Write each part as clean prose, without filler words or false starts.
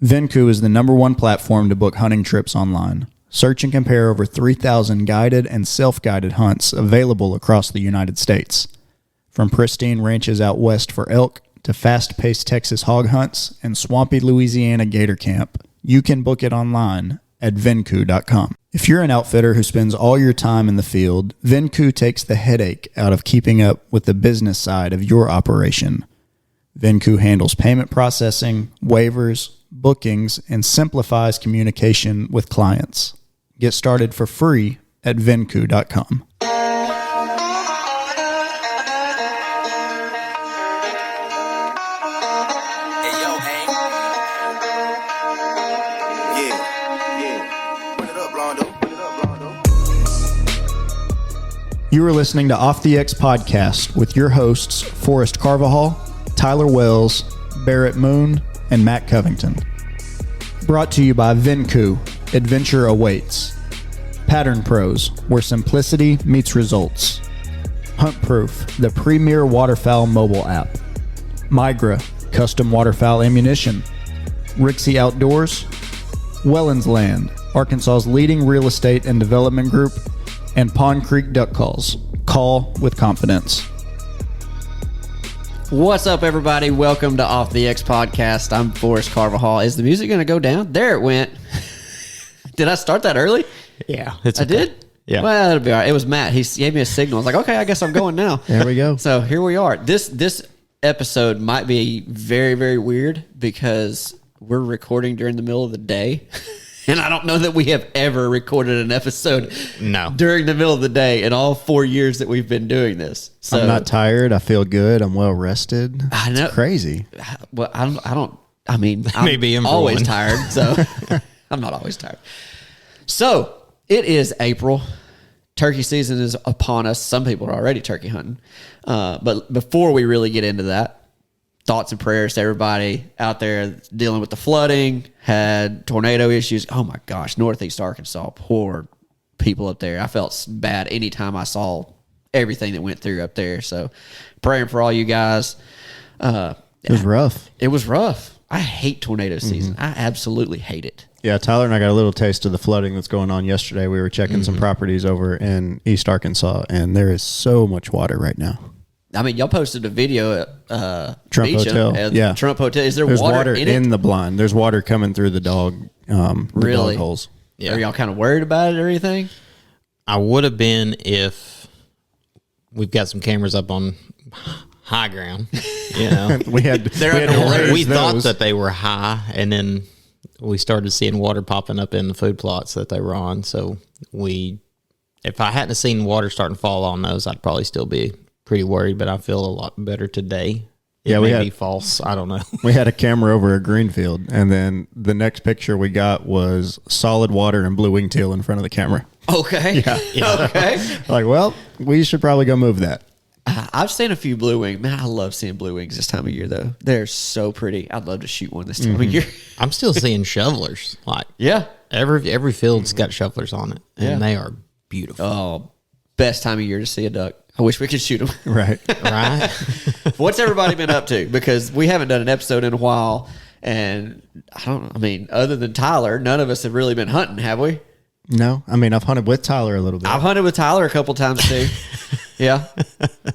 Venku is the #1 platform to book hunting trips online. Search and compare over 3,000 guided and self-guided hunts available across the United States. From pristine ranches out west for elk to fast-paced Texas hog hunts and swampy Louisiana gator camp, you can book it online at venku.com. If you're an outfitter who spends all your time in the field, Venku takes the headache out of keeping up with the business side of your operation. Venku handles payment processing, waivers, bookings, and simplifies communication with clients. Get started for free at venku.com. You are listening to Off the X Podcast with your hosts, Forrest Carvajal, Tyler Wells, Barrett Moon, and Matt Covington. Brought to you by Venku, Adventure Awaits. Pattern Pros, where simplicity meets results. Hunt Proof, the premier waterfowl mobile app. Migra, custom waterfowl ammunition. Rixie Outdoors. Wellens Land, Arkansas's leading real estate and development group. And Pond Creek Duck Calls. Call with confidence. What's up, everybody? Welcome to Off the X Podcast. I'm Forrest Carvajal. Is the music going to go down? There it went. Did I start that early? Yeah. I did? Yeah. Well, it'll be all right. It was Matt. He gave me a signal. I was like, okay, I guess I'm going now. There we go. So here we are. This episode might be very, very weird because we're recording during the middle of the day. And I don't know that we have ever recorded an episode during the middle of the day in all 4 years that we've been doing this. So, I'm not tired. I feel good. I'm well rested. I know. It's crazy. Well, I'm Maybe I'm always tired, so I'm not always tired. So it is April. Turkey season is upon us. Some people are already turkey hunting. But before we really get into that, thoughts and prayers to everybody out there dealing with the flooding, had tornado issues. Oh my gosh, Northeast Arkansas, poor people up there. I felt bad anytime I saw everything that went through up there. So praying for all you guys. It was rough. It was rough. I hate tornado season. I absolutely hate it. Yeah, Tyler and I got a little taste of the flooding that's going on yesterday. We were checking some properties over in East Arkansas, and there is so much water right now. I mean, y'all posted a video at Trump Beecham, Hotel. Yeah. Trump Hotel. Is There's water in it? the blind. There's water coming through the dog Really? dog holes. Yeah. Are y'all kind of worried about it or anything? I would have been if we've got some cameras up on high ground. You know, we had to raise we thought those. that they were high, and then we started seeing water popping up in the food plots that they were on. So if I hadn't seen water starting to fall on those, I'd probably still be pretty worried. But I feel a lot better today. It may be false. I don't know. We had a camera over a green field, and then the next picture we got was solid water and blue wingtail in front of the camera. Okay. Yeah. Okay. Like, well, we should probably go move that. I've seen a few blue wings. Man, I love seeing blue wings this time of year, though. They're so pretty. I'd love to shoot one this time of year. I'm still seeing shovelers. Like, Yeah. every field's got shovelers on it, and they are beautiful. Oh, best time of year to see a duck. I wish we could shoot them. Right. Right? What's everybody been up to? Because we haven't done an episode in a while, and other than Tyler, none of us have really been hunting, have we? No, I mean, I've hunted with Tyler a little bit. I've hunted with Tyler a couple times too. Yeah,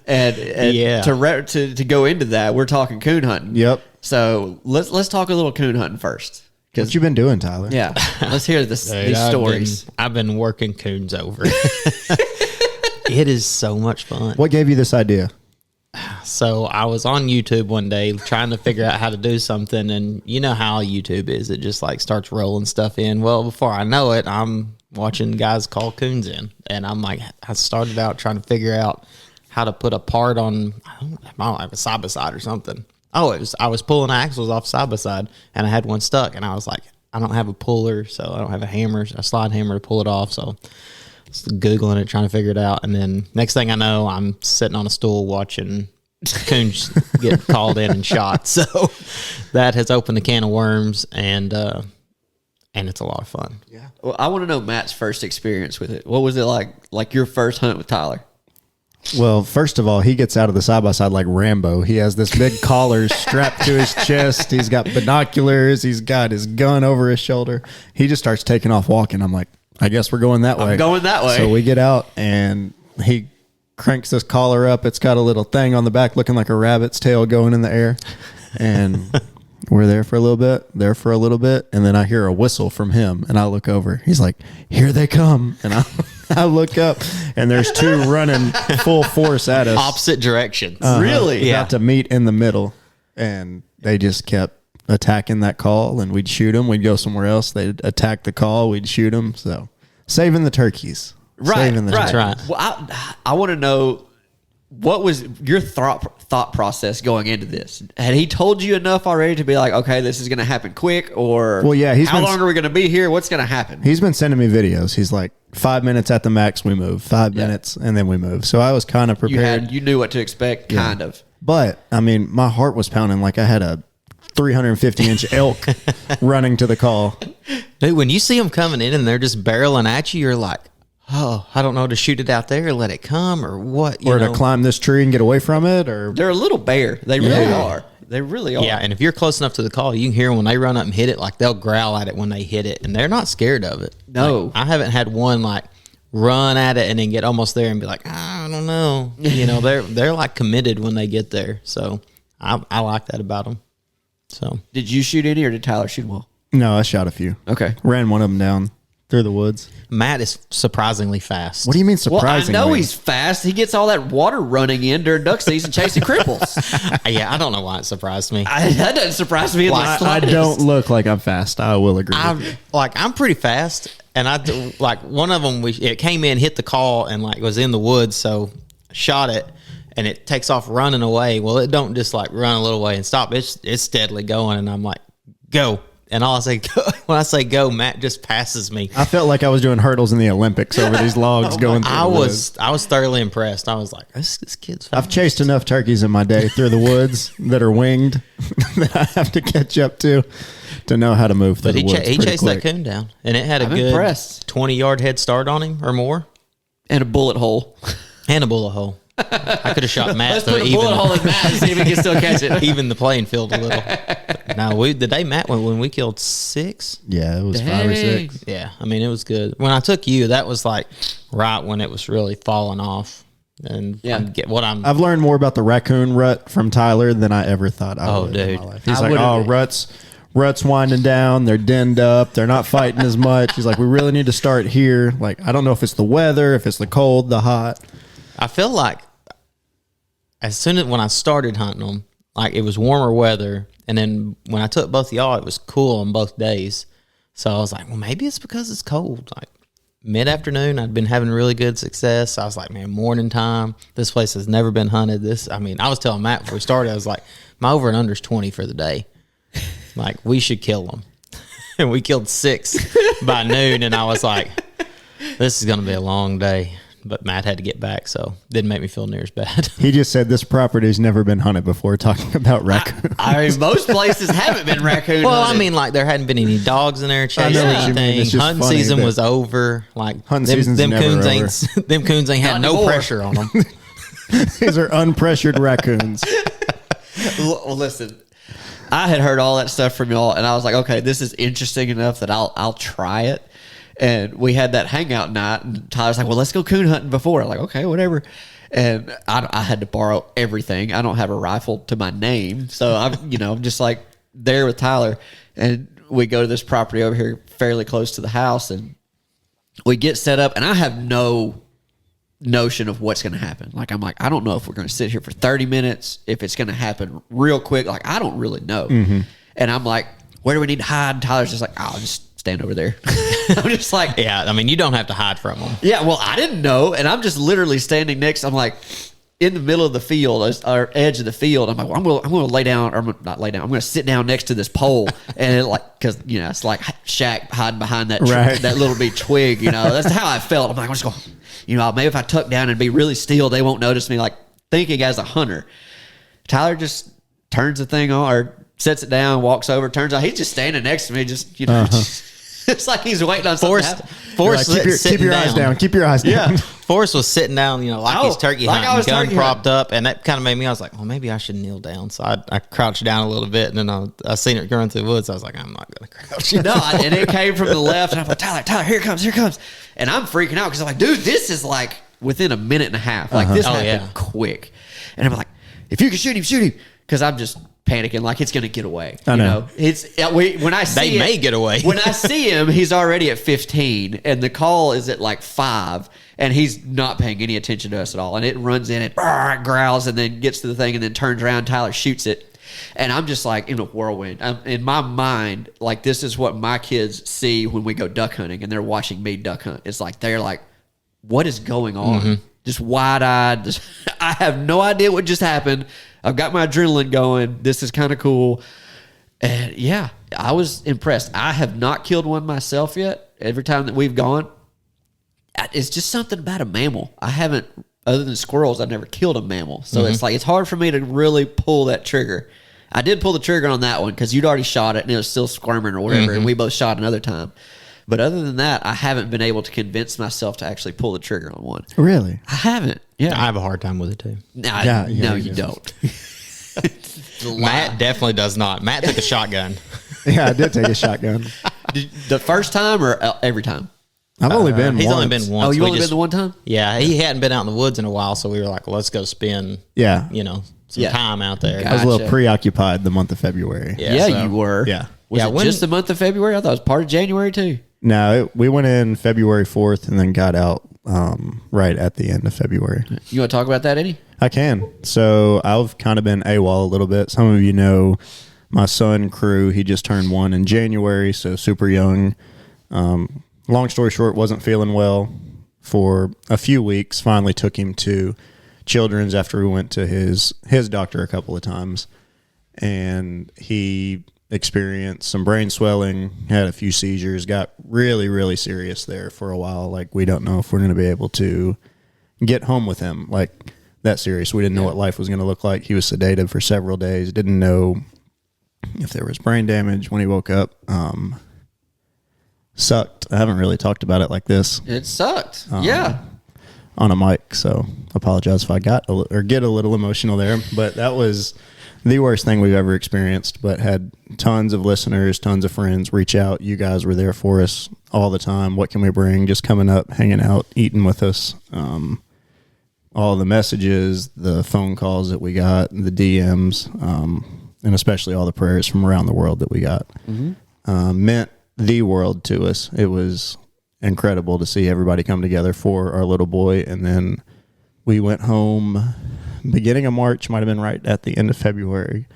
and Yeah. To go into that, we're talking coon hunting. Yep. So let's talk a little coon hunting first. What you been doing, Tyler? Yeah, let's hear these stories. I've been working coons over. It is so much fun. What gave you this idea? So I was on YouTube one day trying to figure out how to do something, and you know how YouTube is. It just like starts rolling stuff in. Well, before I know it, I'm watching guys call coons in, and I'm like, I started out trying to figure out how to put a part on, I don't know, a side-by-side or something. I was pulling axles off side-by-side, and I had one stuck, and I was like, I don't have a puller, so I don't have a slide hammer to pull it off, so Googling it, trying to figure it out, and then next thing I know, I'm sitting on a stool watching coons get called in and shot. So that has opened a can of worms, and it's a lot of fun. Yeah. Well, I want to know Matt's first experience with it. What was it like? Like your first hunt with Tyler? Well, first of all, he gets out of the side-by-side like Rambo. He has this big collar strapped to his chest. He's got binoculars. He's got his gun over his shoulder. He just starts taking off walking. I'm like, I guess we're going that way. I'm going that way. So we get out, and he cranks this collar up. It's got a little thing on the back looking like a rabbit's tail going in the air. And we're there for a little bit, and then I hear a whistle from him, and I look over. He's like, here they come. And I look up, and there's two running full force at us. Opposite directions. Really? About to meet in the middle. And they just kept attacking that call, and we'd shoot them. We'd go somewhere else. They'd attack the call. We'd shoot them. So saving the turkeys. Right. Saving the Right. turkeys. Well, I want to know, what was your thought process going into this? Had he told you enough already to be like, okay, this is going to happen quick, or Well, yeah, how long are we going to be here? What's going to happen? He's been sending me videos. He's like, 5 minutes at the max, we move. 5 minutes, and then we move. So I was kind of prepared. You knew what to expect, kind of. But, I mean, my heart was pounding like I had a 350-inch elk running to the call. Dude, when you see them coming in and they're just barreling at you, you're like, oh, I don't know, to shoot it out there, let it come, or what? Or to climb this tree and get away from it. Or They're a little bear. They really are. They really are. Yeah, and if you're close enough to the call, you can hear them when they run up and hit it. Like, they'll growl at it when they hit it, and they're not scared of it. No. Like, I haven't had one like run at it and then get almost there and be like, I don't know. They're like committed when they get there. So I like that about them. So Did you shoot any, or did Tyler shoot them all? No, I shot a few. Okay. Ran one of them down through the woods. Matt is surprisingly fast. What do you mean Well, I surprisingly? know he's fast. He gets all that water running in during duck season chasing cripples. Yeah, I don't know why it surprised me. That doesn't surprise me in the I slightest. don't look like I'm fast. I will agree with you. I'm pretty fast, and like one of them, it came in, hit the call, and like was in the woods, so shot it, and it takes off running away. Well, it don't just like run a little way and stop. It's steadily going, and I'm like, go. And all I say, when I say go, Matt just passes me. I felt like I was doing hurdles in the Olympics over these logs going through the woods. I was thoroughly impressed. I was like, this kid's fast. I've chased enough turkeys in my day through the woods that are winged that I have to catch up to know how to move through But the woods. he chased quick. that coon down, and it had a I'm good impressed. 20-yard head start on him or more, And a bullet hole. and a bullet hole. I could have shot Matt Let's to put a bullet hole in Matt and see if he can still catch it. even the playing field a little. No, the day Matt went, when we killed 6. Yeah, it was 5 or Dang. 6. Yeah, I mean, it was good. When I took you, that was like right when it was really falling off. And Yeah. I've learned more about the raccoon rut from Tyler than I ever thought I would in dude. my life. He's I like, would've- rut's winding down. They're denned up. They're not fighting as much. He's like, we really need to start here. Like, I don't know if it's the weather, if it's the cold, the hot. I feel like as soon as when I started hunting them, like it was warmer weather, and then when I took both of y'all, it was cool on both days. So I was like, well, maybe it's because it's cold. Like mid-afternoon, I'd been having really good success. I was like, man, morning time, this place has never been hunted. I was telling Matt before we started, I was like, my over and under is 20 for the day. Like, we should kill them. And we killed 6 by noon, and I was like, this is going to be a long day. But Matt had to get back, so didn't make me feel near as bad. He just said this property's never been hunted before, talking about raccoons. I mean, most places haven't been raccoon Well, I hunted. mean, like there hadn't been any dogs in there chasing know what you mean. anything. It's just Hunting funny season that- was over. Like Hunting them, season's them never coons over. ain't them coons ain't had Not no anymore. pressure on them. These are unpressured raccoons. Well, listen, I had heard all that stuff from y'all, and I was like, okay, this is interesting enough that I'll try it. And we had that hangout night, and Tyler's like, well, let's go coon hunting before. I'm like, okay, whatever. And I had to borrow everything. I don't have a rifle to my name, so I'm just like there with Tyler, and we go to this property over here fairly close to the house, and we get set up, and I have no notion of what's going to happen. Like, I'm like, I don't know if we're going to sit here for 30 minutes, if it's going to happen real quick. Like, I don't really know. And I'm like, where do we need to hide? And Tyler's just like, I'll just stand over there. I'm just like, Yeah, I mean, you don't have to hide from them. yeah, well, I didn't know. And I'm just literally standing next. I'm like in the middle of the field, or edge of the field. I'm like, well, I'm going to lay down, or not lay down. I'm going to sit down next to this pole. And because, it's like Shaq hiding behind that, Right. that little big twig, That's how I felt. I'm like, I'm just going, maybe if I tuck down and be really still, they won't notice me, like thinking as a hunter. Tyler just turns the thing on, or sets it down, walks over, turns on. He's just standing next to me, just, it's like he's waiting on something to happen. Forrest Like, keep your eyes down. Keep your eyes down. Yeah. Forrest was sitting down, like he's turkey like I hunting, was gun turkey propped up, and that kind of made me. I was like, well, maybe I should kneel down. So I crouched down a little bit, and then I seen it going through the woods. I was like, I'm not going to crouch. And it came from the left, and I'm like, Tyler, here it comes, and I'm freaking out because I'm like, dude, this is like within a minute and a half. Like this happened quick, and I'm like, if you can shoot him, because I'm just panicking like it's going to get away. I know. When I see They may get away. When I see him, he's already at 15, and the call is at like 5, and he's not paying any attention to us at all. And it runs in, it growls, and then gets to the thing, and then turns around. Tyler shoots it, and I'm just like in a whirlwind. In my mind, like this is what my kids see when we go duck hunting, and they're watching me duck hunt. It's like they're like, "What is going on?" Just wide-eyed. I have no idea what just happened. I've got my adrenaline going. This is kind of cool. And yeah, I was impressed. I have not killed one myself yet. Every time that we've gone, it's just something about a mammal. I haven't, other than squirrels, I've never killed a mammal. So it's like, it's hard for me to really pull that trigger. I did pull the trigger on that one because you'd already shot it and it was still squirming or whatever. And we both shot another time. But other than that, I haven't been able to convince myself to actually pull the trigger on one. Really? I haven't. Yeah. I have a hard time with it too. No, you don't. Matt definitely does not. Matt took a shotgun. Yeah, I did take a shotgun. The first time or every time? I've only been He's once. only been once. Oh, you We only been the one time? Yeah, he hadn't been out in the woods in a while, so we were like, well, let's go spend, Yeah. some time out there. I was a little Gotcha. preoccupied the month of February. Yeah, so- You were. Yeah. Was Yeah, it when- just the month of February? I thought it was part of January too. No, we went in February 4th and then got out right at the end of February. You want to talk about that, Eddie? I can. So I've kind of been AWOL a little bit. Some of you know my son, Crew, he just turned 1 in January, so super young. Long story short, wasn't feeling well for a few weeks. Finally took him to Children's after we went to his doctor a couple of times. And he experienced some brain swelling, had a few seizures, got really, really serious there for a while. Like, we don't know if we're going to be able to get home with him. Like, that serious. We didn't know what life was going to look like. He was sedated for several days. Didn't know if there was brain damage when he woke up. Sucked. I haven't really talked about it like this It sucked. Yeah. on a mic, so apologize if I get a little emotional there. But that was the worst thing we've ever experienced. But had tons of listeners, tons of friends reach out. You guys were there for us all the time. What can we bring? Just coming up, hanging out, eating with us. All the messages, the phone calls that we got, the DMs, and especially all the prayers from around the world that we got meant the world to us. It was incredible to see everybody come together for our little boy. And then we went home beginning of March, might have been right at the end of February.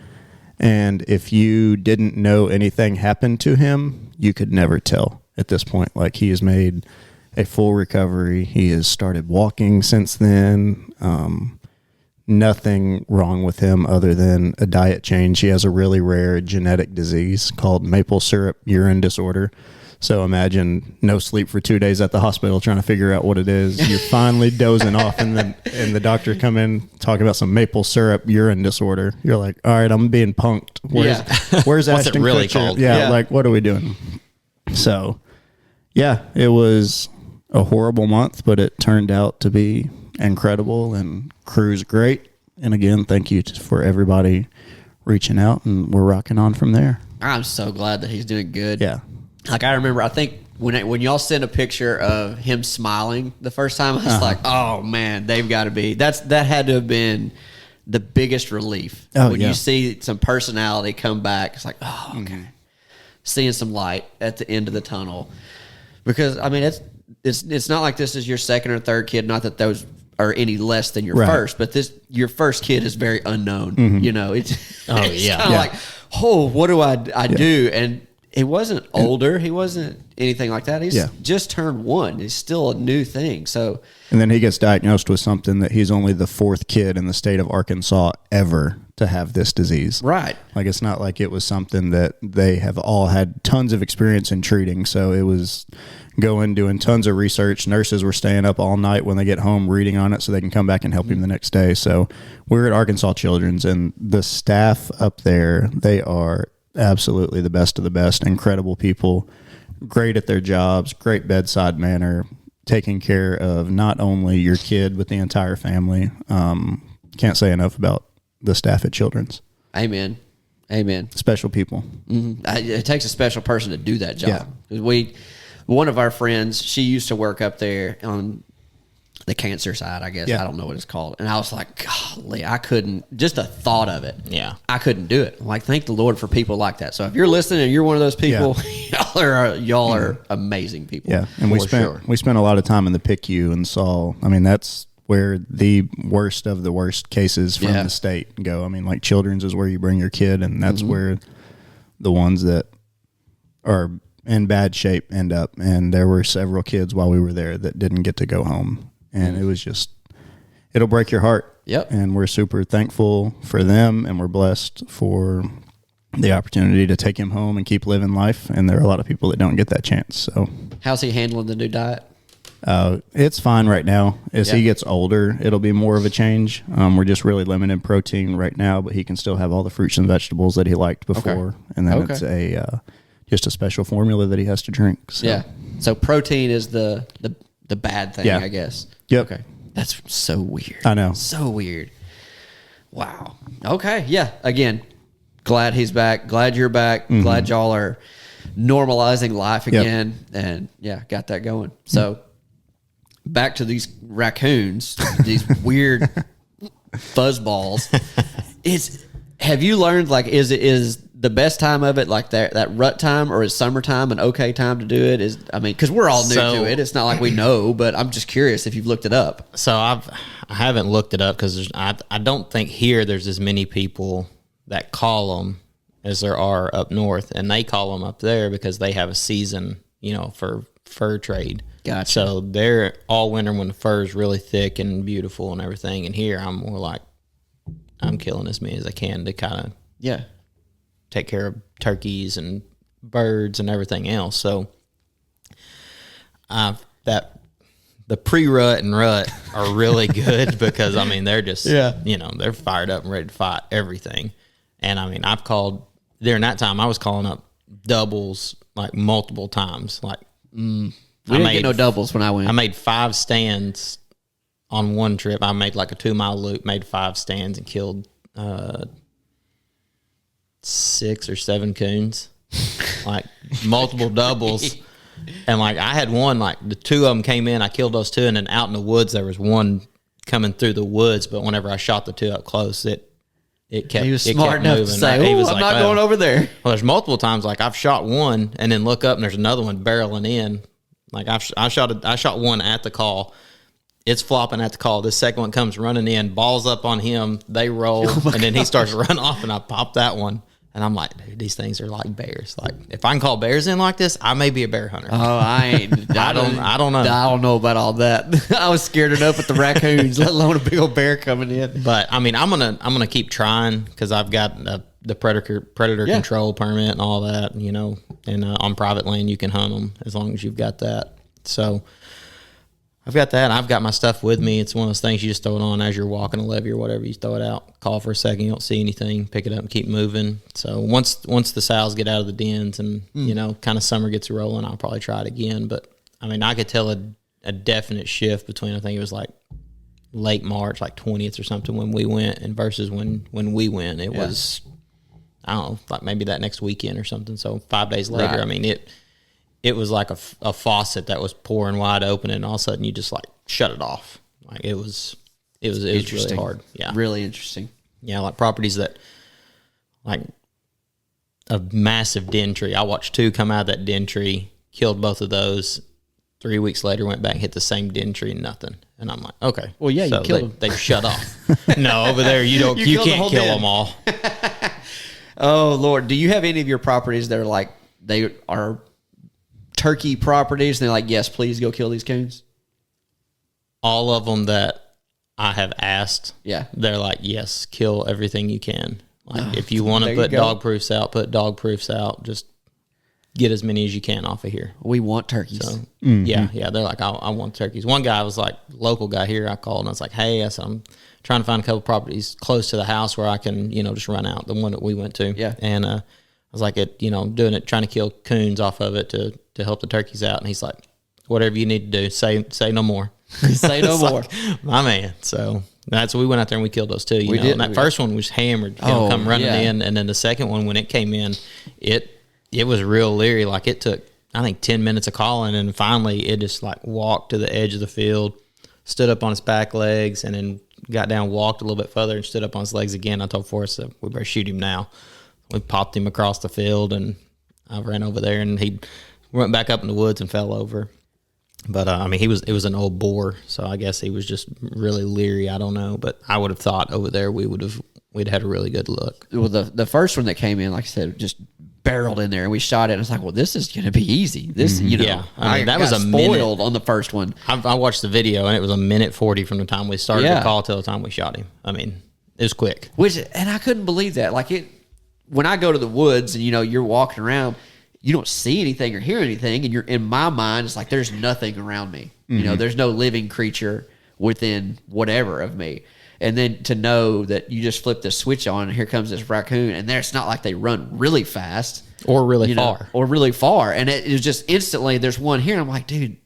And if you didn't know anything happened to him, you could never tell at this point. Like, he has made a full recovery. He has started walking since then. Nothing wrong with him other than a diet change. He has a really rare genetic disease called maple syrup urine disorder. So imagine no sleep for 2 days at the hospital trying to figure out what it is. You're finally dozing off, and the doctor come in talking about some maple syrup urine disorder. You're like, all right, I'm being punked. Where's What's it Ashton really Kutcher? called? Yeah, like, what are we doing? So, yeah, it was a horrible month, but it turned out to be incredible, and Crew's great. And again, thank you for everybody reaching out, and we're rocking on from there. I'm so glad that he's doing good. Yeah. Like, I remember, I think when y'all sent a picture of him smiling the first time, I was like, oh man, they've got to be. That had to have been the biggest relief. When you see some personality come back, it's like, oh, okay. Seeing some light at the end of the tunnel. Because, I mean, it's not like this is your second or third kid, not that those are any less than your first, but your first kid is very unknown. You know, it's kind of like, oh, what do I do? And he wasn't older. He wasn't anything like that. He's just turned 1. It's still a new thing. So, and then he gets diagnosed with something that he's only the 4th kid in the state of Arkansas ever to have this disease. Right. Like, it's not like it was something that they have all had tons of experience in treating. So it was doing tons of research. Nurses were staying up all night when they get home reading on it so they can come back and help him the next day. So we're at Arkansas Children's, and the staff up there, they are absolutely the best of the best. Incredible people, great at their jobs, great bedside manner, taking care of not only your kid but the entire family. Can't say enough about the staff at Children's. Amen. Special people. It takes a special person to do that job. Yeah. One of our friends, she used to work up there on the cancer side, I guess. Yeah. I don't know what it's called. And I was like, golly, I couldn't, just the thought of it. Yeah. I couldn't do it. I'm like, thank the Lord for people like that. So if you're listening and you're one of those people, y'all are amazing people. Yeah. And we spent a lot of time in the PICU and saw, I mean, that's where the worst of the worst cases from the state go. I mean, like Children's is where you bring your kid, and that's where the ones that are in bad shape end up. And there were several kids while we were there that didn't get to go home. And it was just, it'll break your heart. Yep. And we're super thankful for them, and we're blessed for the opportunity to take him home and keep living life. And there are a lot of people that don't get that chance. So, how's he handling the new diet? It's fine right now. As he gets older, it'll be more of a change. We're just really limited protein right now, but he can still have all the fruits and vegetables that he liked before. Okay. And then it's just a special formula that he has to drink. So. Yeah. So protein is the bad thing, I guess. Yep. Okay. That's so weird. I know. So weird. Wow. Okay. Yeah. Again, glad he's back. Glad you're back. Glad y'all are normalizing life again. Yep. And got that going. So back to these raccoons, these weird fuzzballs. Have you learned, like, is the best time of it like that rut time, or is summertime an okay time to do it? Because we're all new to it. It's not like we know, but I'm just curious if you've looked it up. So I haven't looked it up because I don't think here there's as many people that call them as there are up north, and they call them up there because they have a season, for fur trade. Gotcha. So they're all winter when the fur is really thick and beautiful and everything, and here I'm more like I'm killing as many as I can to kind of take care of turkeys and birds and everything else. So the pre-rut and rut are really good because they're just they're fired up and ready to fight everything. And I've called during that time, I was calling up doubles like multiple times. Like we didn't get no doubles when I went. I made 5 stands on one trip. I made like a 2-mile loop, made 5 stands and killed 6 or 7 coons, like multiple doubles. And like I had one, like the 2 of them came in, I killed those 2, and then out in the woods there was one coming through the woods. But whenever I shot the 2 up close, it kept. He was smart enough to say, "Oh, I'm not going over there." Well, there's multiple times like I've shot one and then look up and there's another one barreling in. Like I shot one at the call. It's flopping at the call. This second one comes running in, balls up on him. They roll, and then he starts to run off, and I pop that one. And I'm like, dude, these things are like bears. Like, if I can call bears in like this, I may be a bear hunter. Oh, I don't know. I don't know about all that. I was scared enough with the raccoons, let alone a big old bear coming in. But I'm gonna keep trying because I've got the predator control permit and all that. And on private land you can hunt them as long as you've got that. So I've got that. I've got my stuff with me. It's one of those things you just throw it on as you're walking a levee or whatever. You throw it out, call for a second, you don't see anything, pick it up and keep moving. So once the sows get out of the dens and, kind of summer gets rolling, I'll probably try it again. But, I could tell a definite shift between, I think it was like late March, like 20th or something when we went, and versus when we went. It was, I don't know, like maybe that next weekend or something. So 5 days later, right. It was like a faucet that was pouring wide open, and all of a sudden you just like shut it off. Like it was really hard. Yeah, really interesting. Yeah, like properties that like a massive den tree. I watched 2 come out of that den tree, killed both of those. 3 weeks later, went back, hit the same den tree, nothing. And I'm like, okay. Well, yeah, so you killed them. They shut off. No, over there you can't kill them all. Oh Lord, do you have any of your properties that are like they are turkey properties and they're like, yes, please go kill these coons? All of them that I have asked, yeah, they're like, yes, kill everything you can. Like if you want to put dog proofs out, put dog proofs out. Just get as many as you can off of here. We want turkeys. So, yeah, they're like, I want turkeys. One guy was like, local guy here, I called and I was like, hey, I said, I'm trying to find a couple properties close to the house where I can, just run out, the one that we went to. Yeah. And I was like, doing it, trying to kill coons off of it to help the turkeys out. And he's like, whatever you need to do. Say no more. Say no more. My man. So that's we went out there and we killed those two. You know, did. and that first one was hammered. Come running in, and then the second one when it came in, it was real leery. Like it took I think 10 minutes of calling, and finally it just like walked to the edge of the field, stood up on its back legs, and then got down, walked a little bit further, and stood up on his legs again. I told Forrest that we better shoot him now. We popped him across the field, and I ran over there, and he went back up in the woods and fell over. But I mean, it was an old boar, so I guess he was just really leery. I don't know, but I would have thought over there we'd had a really good look. Well, the first one that came in, like I said, just barreled in there, and we shot it. And I was like, well, this is going to be easy. This, you know, Yeah, I mean, that was got a spoiled on the first one. I watched the video, and it was a minute 40 from the time we started Yeah. the call till the time we shot him. I mean, it was quick. And I couldn't believe that. Like when I go to the woods and, you know, you're walking around, you don't see anything or hear anything. And you're in my mind, it's like, there's nothing around me. You know, there's no living creature within whatever of me. And then to know that you just flip the switch on and here comes this raccoon, and it's not like they run really fast Or really you know, far. or really far. And it was just instantly, there's one here. And I'm like, dude,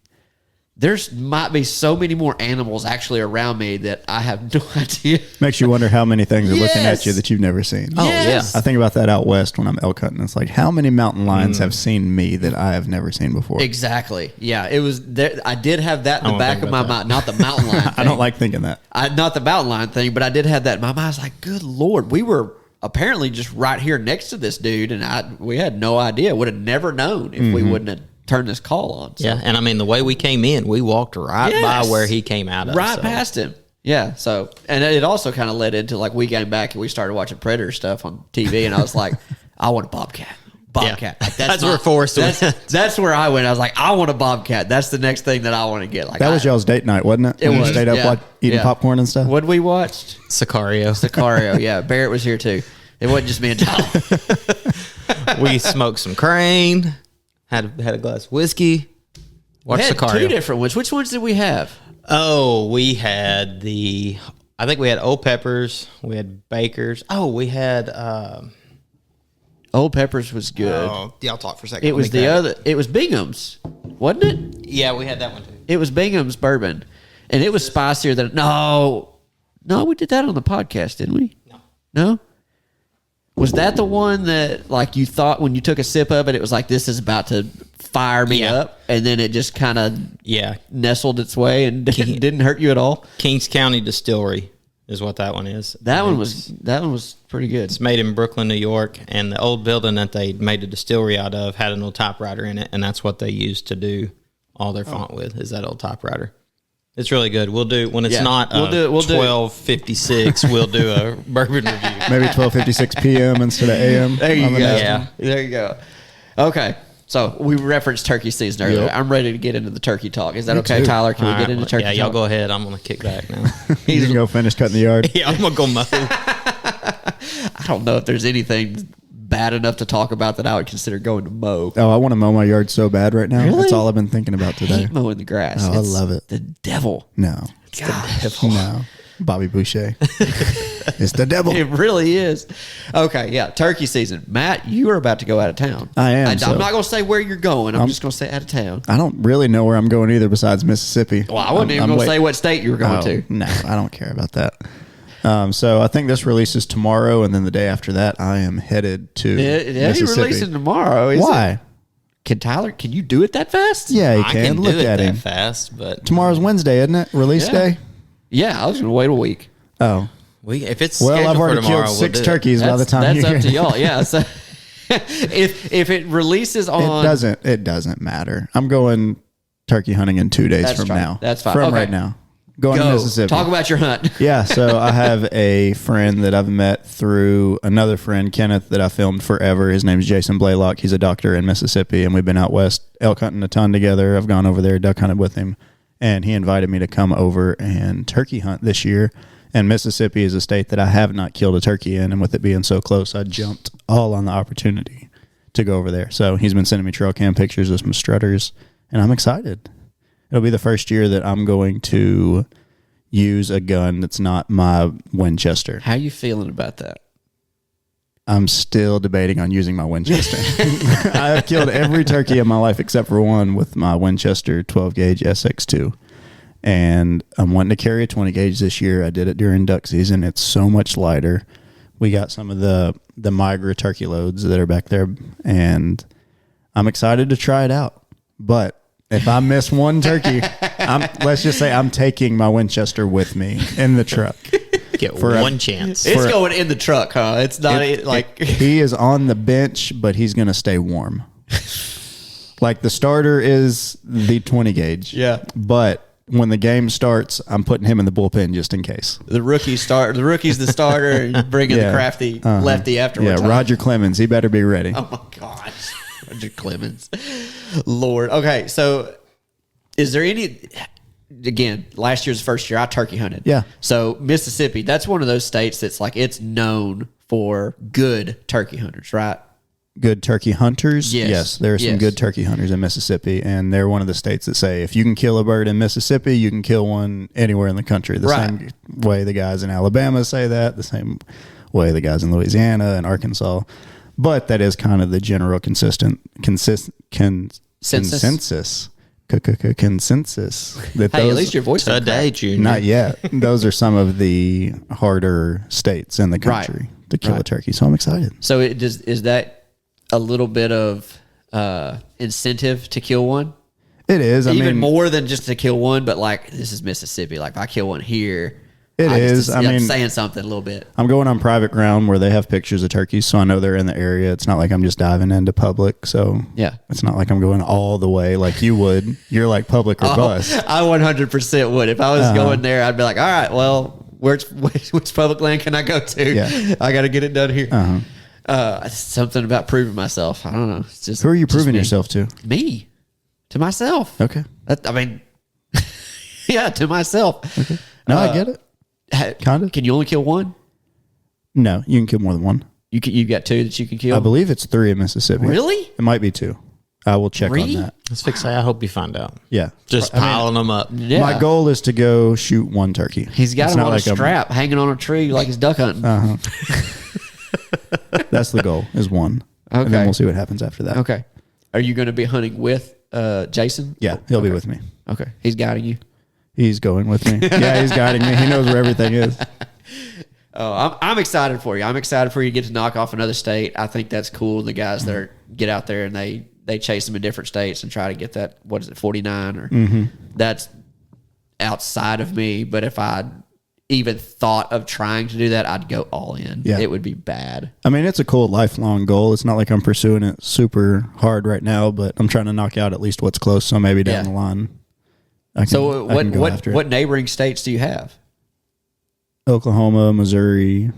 there's might be so many more animals actually around me that I have no idea. Makes you wonder how many things are looking at Yes. you that you've never seen. Oh, Yes. yeah. I think about that out west when I'm elk hunting. It's like, how many mountain lions have seen me that I have never seen before? Exactly. Yeah, it was there. I did have that in the won't back think of my about mind. Not the mountain lion thing. I don't like thinking that. Not the mountain lion thing, but I did have that in my mind. I was like, good Lord, we were apparently just right here next to this dude, and we had no idea. Would have never known if we wouldn't have turned this call on. So. Yeah, and I mean, the way we came in, we walked right Yes. by where he came out of. Right so. past him. Yeah. So, and it also kind of led into like we came back and we started watching Predator stuff on TV, and I was like, I want a bobcat. Bobcat. Yeah. Like, That's where Forrest went. That's where I went. I was like, I want a bobcat. That's the next thing that I want to get. Like That was y'all's date night, wasn't it? It When you was, stayed up yeah. eating Yeah. popcorn and stuff? What we watched? Sicario. Sicario. Yeah. Barrett was here too. It wasn't just me and Tyler. We smoked some crane, had a glass of whiskey, We watched had Sicario. two different ones. Which ones did we have? Oh, we had I think we had Old Peppers, we had Baker's. Oh, we had Old Peppers was good. oh, y'all talk for a second. It Let was me the grab other. It was Bingham's, wasn't it? Yeah, we had that one too. It was Bingham's bourbon, and it was spicier than no. We did that on the podcast, didn't we? No. Was that the one that like you thought when you took a sip of it, it was like this is about to fire me Yeah. up, and then it just kind of Yeah, nestled its way and didn't hurt you at all? Kings County Distillery is what that one is. That one was pretty good. It's made in Brooklyn, New York, and the old building that they made the distillery out of had an old typewriter in it, and that's what they used to do all their font with, is that old typewriter. It's really good. We'll do when it's Yeah, not we'll do 12:56. We'll do a bourbon review. Maybe 12:56 p.m. instead of a.m. There you on go. the next Yeah. one. There you go. Okay. So we referenced turkey season earlier. Yep. I'm ready to get into the turkey talk. Is that Me okay, too. Tyler? Can we All get right, into turkey yeah, talk? y'all go ahead. I'm gonna kick back now. You can go finish cutting the yard. Yeah, I'm gonna go mow. I don't know if there's anything bad enough to talk about that I would consider going to mow. Oh, I want to mow my yard so bad right now. Really? That's all I've been thinking about I today. hate mowing the grass. Oh, I It's love it. The devil. No. Gosh. No. Bobby Boucher. It's the devil. It really is. Okay, yeah, turkey season. Matt, you are about to go out of town. I am, I'm so- not going to say where you're going. I'm just going to say out of town. I don't really know where I'm going either besides Mississippi. Well, I wasn't even going to say what state you were going to. No, I don't care about that. So I think this releases tomorrow, and then the day after that, I am headed to It ain't Mississippi. releasing tomorrow, is it? Why? Can you do it that fast? Yeah, you I can. can Look do it at that him. fast, but Tomorrow's Wednesday, isn't it? Release Yeah. day? Yeah, I was going to wait a week. Oh. if it's Well, scheduled I've for already tomorrow, killed we'll 6 do it. turkeys by the time That's you up hear to it. y'all. Yeah. So if it releases on, It doesn't matter. I'm going turkey hunting in 2 days That's from fine. now. That's fine. From Okay. right now. Going to go Mississippi. talk about your hunt. Yeah, so I have a friend that I've met through another friend, Kenneth, that I filmed forever. His name's Jason Blaylock. He's a doctor in Mississippi, and we've been out west elk hunting a ton together. I've gone over there, duck hunted with him, and he invited me to come over and turkey hunt this year. And Mississippi is a state that I have not killed a turkey in, and with it being so close, I jumped all on the opportunity to go over there. So he's been sending me trail cam pictures of some strutters, and I'm excited. It'll be the first year that I'm going to use a gun that's not my Winchester. How you feeling about that? I'm still debating on using my Winchester. I have killed every turkey in my life except for one with my Winchester 12 gauge SX2. And I'm wanting to carry a 20 gauge this year. I did it during duck season. It's so much lighter. We got some of the Migra turkey loads that are back there, and I'm excited to try it out. But if I miss one turkey, let's just say I'm taking my Winchester with me in the truck. Get one chance. It's going in the truck, huh? It's not he is on the bench, but he's going to stay warm. Like the starter is the 20 gauge. Yeah. But when the game starts, I'm putting him in the bullpen just in case. The rookie's the starter, and bringing the crafty lefty afterwards. Yeah, Roger Clemens, he better be ready. Oh my gosh, Roger Clemens, Lord. Okay, so is there any? Again, last year's first year, I turkey hunted. Yeah. So Mississippi, that's one of those states that's like it's known for good turkey hunters, right? Good turkey hunters? Yes. There are some good turkey hunters in Mississippi, and they're one of the states that say if you can kill a bird in Mississippi, you can kill one anywhere in the country. The same way the guys in Alabama say that, the same way the guys in Louisiana and Arkansas. But that is kind of the general consensus. Consensus. That Hey, at least your voice today, Junior. Not yet. Those are some of the harder states in the country to kill a turkey. So I'm excited. So is that a little bit of incentive to kill one? It is. I Even mean, more than just to kill one, but like this is Mississippi. Like if I kill one here, I'm saying something a little bit. I'm going on private ground where they have pictures of turkeys, so I know they're in the area. It's not like I'm just diving into public. So yeah, it's not like I'm going all the way like you would. You're like public or bust. I 100% would. If I was going there, I'd be like, all right, well, which public land can I go to? Yeah. I got to get it done here. Something about proving myself. I don't know. It's just Who are you just proving me. yourself to? Me. To myself. Okay. I mean, yeah, to myself. Okay. No, I get it. Kind of. Can you only kill one? No, you can kill more than one. You got two that you can kill? I believe it's 3 in Mississippi. Really? It might be 2. I will check on that. Let's fix that. I hope you find out. Yeah. Just piling them up. Yeah. My goal is to go shoot one turkey. He's got It's him not on like a strap hanging on a tree like he's duck hunting. That's the goal, is one. Okay. And then we'll see what happens after that. Okay. Are you going to be hunting with Jason? Yeah, he'll be with me. Okay. He's guiding you. He's going with me. Yeah, he's guiding me. He knows where everything is. Oh, I'm excited for you. I'm excited for you to get to knock off another state. I think that's cool. The guys that get out there and they chase them in different states and try to get that, 49 or that's outside of me. But if I even thought of trying to do that, I'd go all in. Yeah. It would be bad. I mean, it's a cool lifelong goal. It's not like I'm pursuing it super hard right now, but I'm trying to knock out at least what's close. So maybe down the line, I can go after it. What neighboring states do you have? Oklahoma, Missouri,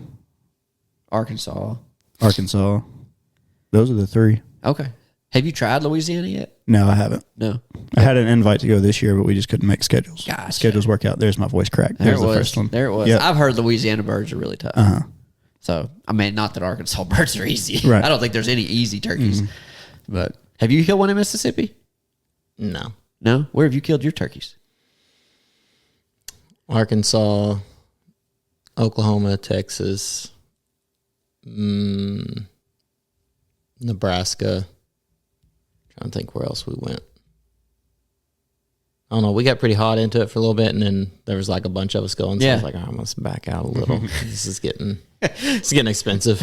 Arkansas. Those are the 3. Okay. Have you tried Louisiana yet? No, I haven't. No. I had an invite to go this year, but we just couldn't make schedules. Gotcha. Schedules work out. There's my voice crack. There's the first one. There it was. Yep. I've heard Louisiana birds are really tough. So, I mean, not that Arkansas birds are easy. Right. I don't think there's any easy turkeys. But have you killed one in Mississippi? No. No? Where have you killed your turkeys? Arkansas, Oklahoma, Texas, Nebraska. Trying to think where else we went. I don't know. We got pretty hot into it for a little bit, and then there was like a bunch of us going. So I was like, I'm gonna back out a little. This is getting expensive.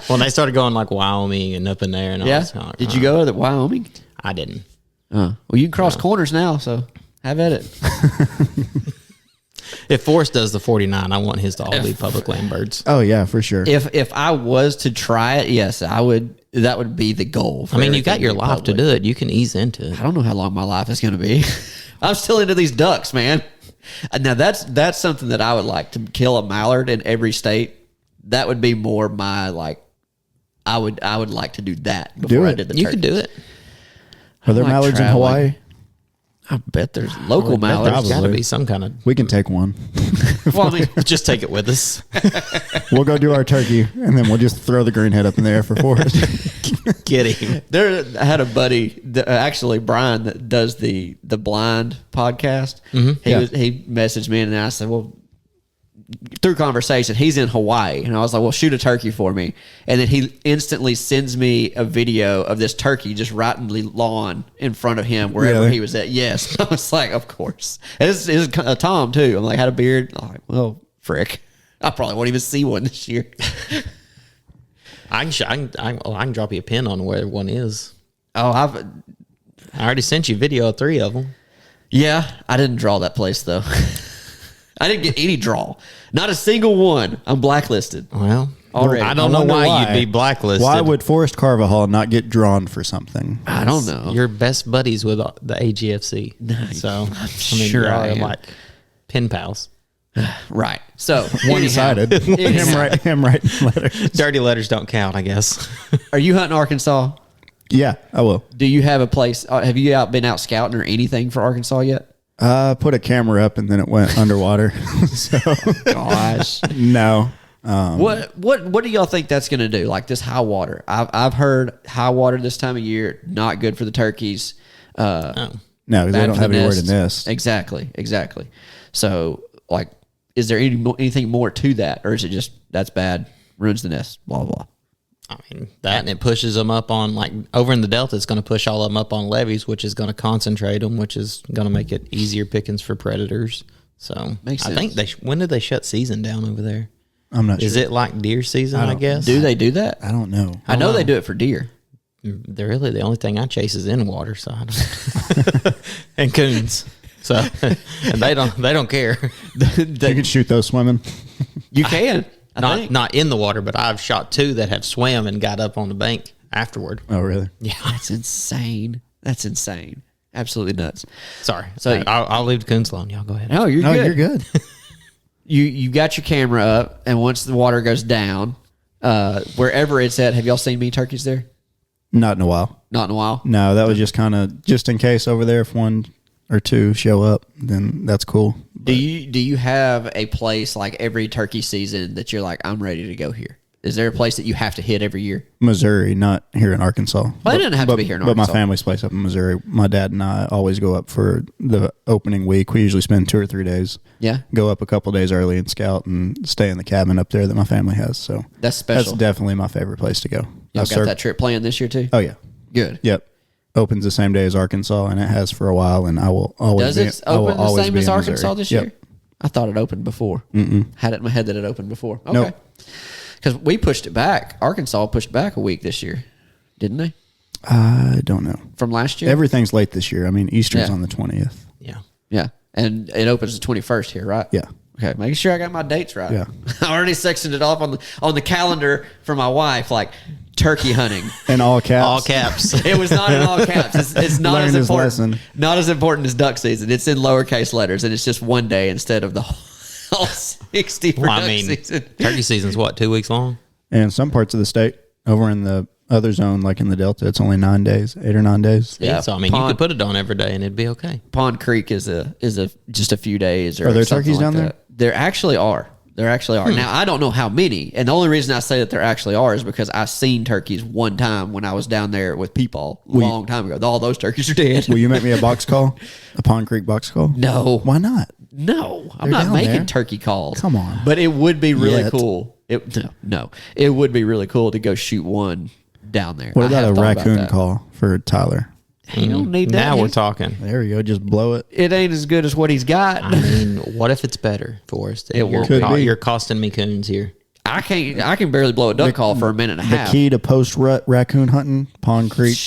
When they started going like Wyoming and up in there, and I was kind of like, Did you go to Wyoming? I didn't. Well, you can cross corners now, so have at it. If Forrest does the 49, I want his to all be public land birds. Oh yeah, for sure. If I was to try it, yes, I would. That would be the goal. I mean, you got your life to do it. You can ease into it. I don't know how long my life is going to be. I'm still into these ducks, man. Now that's something that I would like to kill a mallard in every state. That would be more my like. I would like to do that before I did the. You turkeys. could do it. Are there mallards in Hawaii? I bet there's local mallards. There's got to be some kind of. We can take one. Well, I mean, Just take it with us. We'll go do our turkey, and then we'll just throw the green head up in the air for Forrest. Get him. I had a buddy, actually Brian, that does the Blind podcast. He messaged me and I said, "Well, through conversation, he's in Hawaii, and I was like, well, shoot a turkey for me. And then he instantly sends me a video of this turkey just right in the lawn in front of him wherever Really? he was at. Yes. I was like, of course. And this is Tom too. I'm like, had a beard. I'm like, well, frick. I probably won't even see one this year. I can drop you a pin on where one is. Oh, I already sent you a video of 3 of them. yeah, I didn't draw that place though. I didn't get any draw. Not a single one. I'm blacklisted. Well, Already. I don't know wonder why you'd be blacklisted. Why would Forrest Carvajal not get drawn for something? I don't know. You're best buddies with the AGFC? So sure y'all I are am. like pen pals. Right. So One-sided. him writing letters. Dirty letters don't count, I guess. Are you hunting Arkansas? Yeah, I will. Do you have a place? Have you been out scouting or anything for Arkansas yet? Put a camera up and then it went underwater. So Gosh. no. What do y'all think that's going to do? Like this high water. I've heard high water this time of year not good for the turkeys. No, because Bad they don't for have the anywhere to nests. nest. Exactly. So like, is there anything more to that, or is it just that's bad, ruins the nest, blah blah blah? I mean, that and it pushes them up on, like, over in the Delta, it's going to push all of them up on levees, which is going to concentrate them, which is going to make it easier pickings for predators. So Makes I think when did they shut season down over there? I'm not Is sure. it like deer season, I guess? Do they do that? I don't know. I know they do it for deer. They're really the only thing I chase is in water, so I don't. And coons. So and they don't care. You can shoot those swimming. You can. I think. Not in the water, but I've shot 2 that have swam and got up on the bank afterward. Oh, really? Yeah. That's insane. That's insane. Absolutely nuts. Sorry. So- So I'll leave the coons alone. Y'all go ahead. No, you're No, good. you're good. You got your camera up, and once the water goes down, wherever it's at, have y'all seen mean turkeys there? Not in a while. Not in a while. No, that was just kind of just in case over there. If 1 or 2 show up, then that's cool. Do you have a place like every turkey season that you're like, I'm ready to go here? Is there a place that you have to hit every year? Missouri, not here in Arkansas. Well, it doesn't have to be here in But my Arkansas. family's place up in Missouri, my dad and I always go up for the opening week. We usually spend 2 or 3 days. Yeah. Go up a couple days early and scout and stay in the cabin up there that my family has. So That's special. That's definitely my favorite place to go. Y'all I've got served- that trip planned this year too? Oh yeah. Good. Yep. Opens the same day as Arkansas, and it has for a while. And I will always. Does it I will open the always same be as in Arkansas Missouri. this Yep. year? I thought it opened before. Had it in my head that it opened before. Okay. Nope. Because we pushed it back. Arkansas pushed back a week this year, didn't they? I don't know. From last year? Everything's late this year. I mean, Easter's Yeah. on the 20th. Yeah. Yeah. And it opens the 21st here, right? Yeah. Okay, making sure I got my dates right. Yeah. I already sectioned it off on the calendar for my wife, like turkey hunting. In all caps. All caps. It was not in all caps. It's not Learned as his important. lesson. Not as important as duck season. It's in lowercase letters, and it's just one day instead of the whole 60 for Well, duck I mean, season. turkey season's what, 2 weeks long? And some parts of the state, over in the other zone, like in the Delta, it's only 9 days, 8 or 9 days. Yeah, So I mean, you pond- could put it on every day and it'd be okay. Pond Creek is a just a few days. Or Are there something turkeys like down there? that. There actually are. There actually are. Now I don't know how many, and the only reason I say that there actually are is because I seen turkeys one time when I was down there with people a long time ago. All those turkeys are dead. Will you make me a box call? A Pond Creek box call? No. Why not? No, I'm They're not down making there. turkey calls. Come on. But it would be really Yet. cool. No, it would be really cool to go shoot one down there. What I about have a thought about raccoon that. call for Tyler? He don't need that. Now we're He's- talking. There we go. Just blow it. It ain't as good as what he's got. I mean, what if it's better, Forrest? It won't be. You're costing me coons here. I can barely blow a duck call for a minute and a The half. key to post rut raccoon hunting, Pond Creek,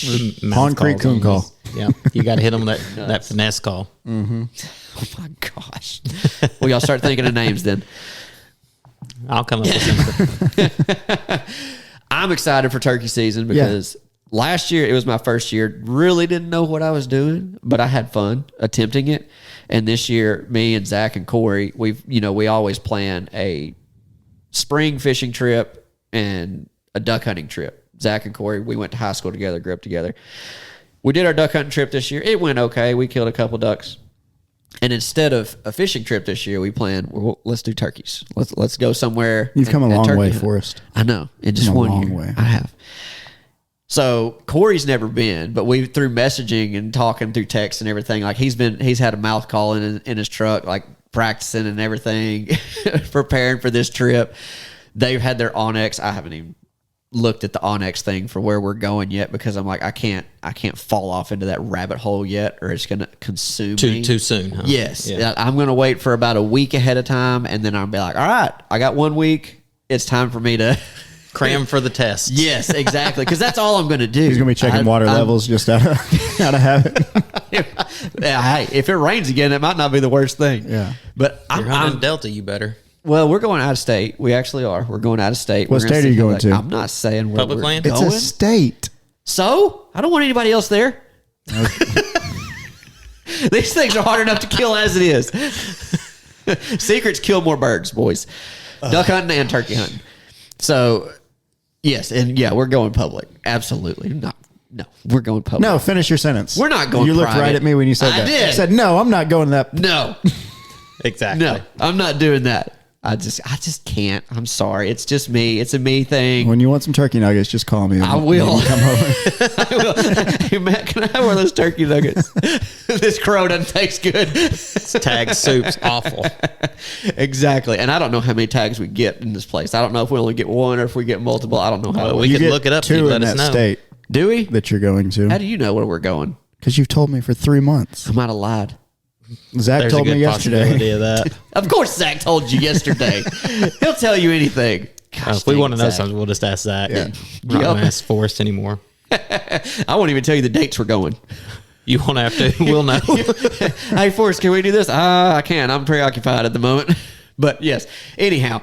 Mouth Pond Creek calls coon on call. these. Yeah, you got to hit them with that finesse call. Oh my gosh. Well, y'all start thinking of names then. I'll come up with something. I'm excited for turkey season because last year it was my first year. Really didn't know what I was doing, but I had fun attempting it. And this year, me and Zach and Corey, we always plan a spring fishing trip and a duck hunting trip. Zach and Corey, we went to high school together, grew up together. We did our duck hunting trip this year. It went okay. We killed a couple ducks. And instead of a fishing trip this year, we planned, well, let's do turkeys. Let's go somewhere. You've come a and long turkey way, hunt. Forrest. I know. In just Come a one long year. way. I have. So Corey's never been, but through messaging and talking through text and everything, like he's had a mouth call in his truck like practicing and everything, preparing for this trip. They've had their Onyx. I haven't even looked at the Onyx thing for where we're going yet because I'm like, I can't fall off into that rabbit hole yet, or it's going to consume me too soon. Huh? Yes, I'm going to wait for about a week ahead of time, and then I'll be like, all right, I got 1 week. It's time for me to cram for the test. Yes, exactly, because that's all I'm going to do. He's going to be checking water levels just out of habit. Hey, if it rains again, it might not be the worst thing. Yeah, but you're hunting Delta. You better. Well, we're going out of state. We actually are. We're going out of state. What state are you going to? I'm not saying where Public we're land. going. It's a state. So I don't want anybody else there. These things are hard enough to kill as it is. Secrets kill more birds, boys. Duck hunting and turkey hunting. So, yes, and yeah, we're going public. Absolutely not. No, we're going public. No, finish your sentence. We're not going. You looked private. right at me when you said that. I did. I said no. I'm not going to that. No. Exactly. No, I'm not doing that. I just can't. I'm sorry. It's just me. It's a me thing. When you want some turkey nuggets, just call me. I will. Come over. I will. Hey, Matt, can I have one of those turkey nuggets? This crow doesn't taste good. Tag soup's awful. Exactly. And I don't know how many tags we get in this place. I don't know if we only get one or if we get multiple. I don't know how. Well, we You could get look it up. 2 And in let us that know. state Do we? that you're going to. How do you know where we're going? Because you've told me for 3 months. I might have lied. Zach There's told a good me possibility yesterday. of that. Of course, Zach told you yesterday. He'll tell you anything. Gosh, If we dang want to it, know Zach. something, we'll just ask Zach. Yeah. We're not Yep. going to ask Forrest anymore. I won't even tell you the dates we're going. You won't have to. We'll know. Hey, Forrest, can we do this? I can't. I'm preoccupied at the moment. But yes. Anyhow,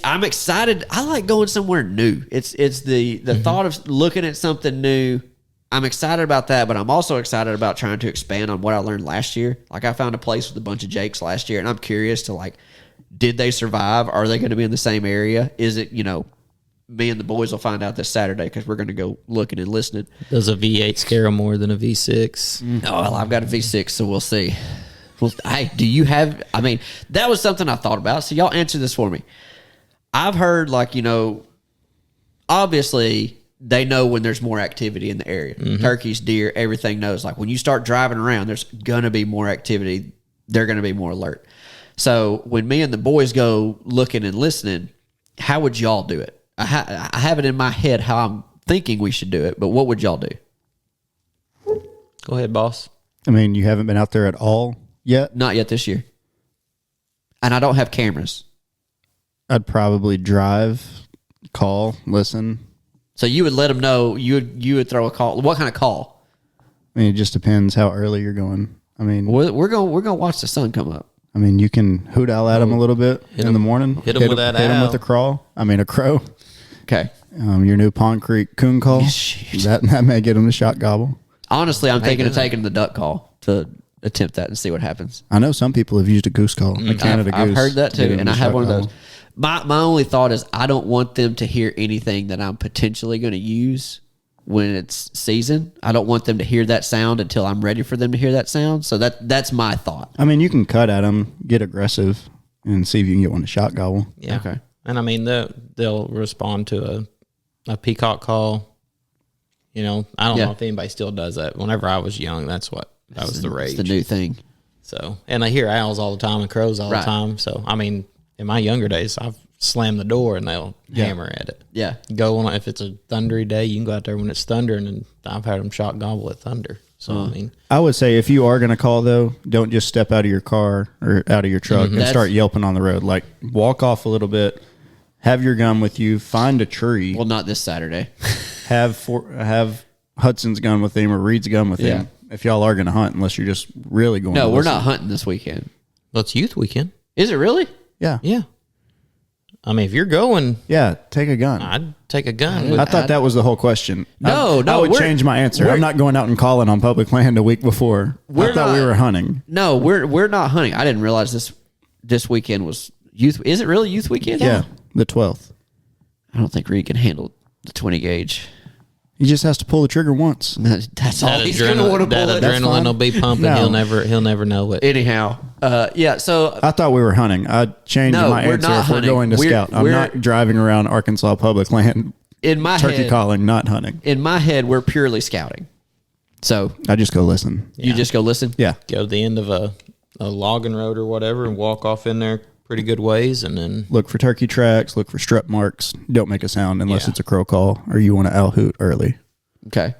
I'm excited. I like going somewhere new. It's the thought of looking at something new. I'm excited about that, but I'm also excited about trying to expand on what I learned last year. Like I found a place with a bunch of Jakes last year, and I'm curious to like, did they survive? Are they going to be in the same area? Is it, me and the boys will find out this Saturday because we're going to go looking and listening. Does a V8 scare them more than a V6? Oh, well, I've got a V6, so we'll see. Well, hey, do you have? I mean, that was something I thought about. So y'all answer this for me. I've heard obviously they know when there's more activity in the area. Turkeys, deer, everything knows. Like when you start driving around, there's gonna be more activity. They're gonna be more alert. So when me and the boys go looking and listening, how would y'all do it? I have it in my head how I'm thinking we should do it, but what would y'all do? Go ahead, boss. I mean, you haven't been out there at all yet. Not yet this year, and I don't have cameras. I'd probably drive, call, listen. So you would let them know. You would throw a call. What kind of call? I mean, it just depends how early you're going. I mean, We're gonna watch the sun come up. I mean, you can hoot owl at them a little bit in the morning. Hit 'em with that Hit them owl. with a crow. I mean, a crow. Okay. Your new Pond Creek coon call. Shoot. That may get them to shot gobble. Honestly, I'm thinking of taking the duck call to attempt that and see what happens. I know some people have used a goose call, a Canada goose. I've heard that to get too, 'em and to I have shot one of those. gobble. My only thought is I don't want them to hear anything that I'm potentially going to use when it's season. I don't want them to hear that sound until I'm ready for them to hear that sound. So that's my thought. I mean, you can cut at them, get aggressive, and see if you can get one to shot gobble. Yeah. Okay. And I mean, they'll respond to a peacock call. I don't know if anybody still does that. Whenever I was young, that was the rage. It's the new thing. So, and I hear owls all the time and crows all Right. the time. So, I mean, in my younger days, I've slammed the door and they'll hammer at it. Yeah. Go on, if it's a thundery day, you can go out there when it's thundering, and I've had them shot gobble at thunder. So, I mean, I would say if you are going to call, though, don't just step out of your car or out of your truck and That's- start yelping on the road. Like, walk off a little bit, have your gun with you, find a tree, Well, not this Saturday. have Hudson's gun with him or Reed's gun with him. If y'all are going to hunt, unless you're just really going No, to we're listen. not hunting this weekend. well, it's youth weekend. Is it really? Yeah. Yeah. I mean, if you're going, Yeah, take a gun. I'd take a gun. I thought that was the whole question. No, I would we're- change my answer. I'm not going out and calling on public land a week before. I thought we were hunting. No, we're not hunting. I didn't realize this weekend was youth. Is it really youth weekend? Yeah, the 12th. I don't think Reed can handle the 20 gauge. He just has to pull the trigger once. That's all that he's going to want to pull it. adrenaline will be pumping. No. He'll never know it. Anyhow, yeah. So I thought we were hunting. I'd change No, my we're answer not if we're hunting. going to scout. I'm we're- not driving around Arkansas public land in my turkey head, calling, not hunting. in my head, we're purely scouting. So I just go listen. you just go listen. Yeah. Go to the end of a a logging road or whatever and walk off in there pretty good ways, and then Look for turkey tracks. Look for strut marks. Don't make a sound unless Yeah. it's a crow call or you want to owl hoot early. Okay.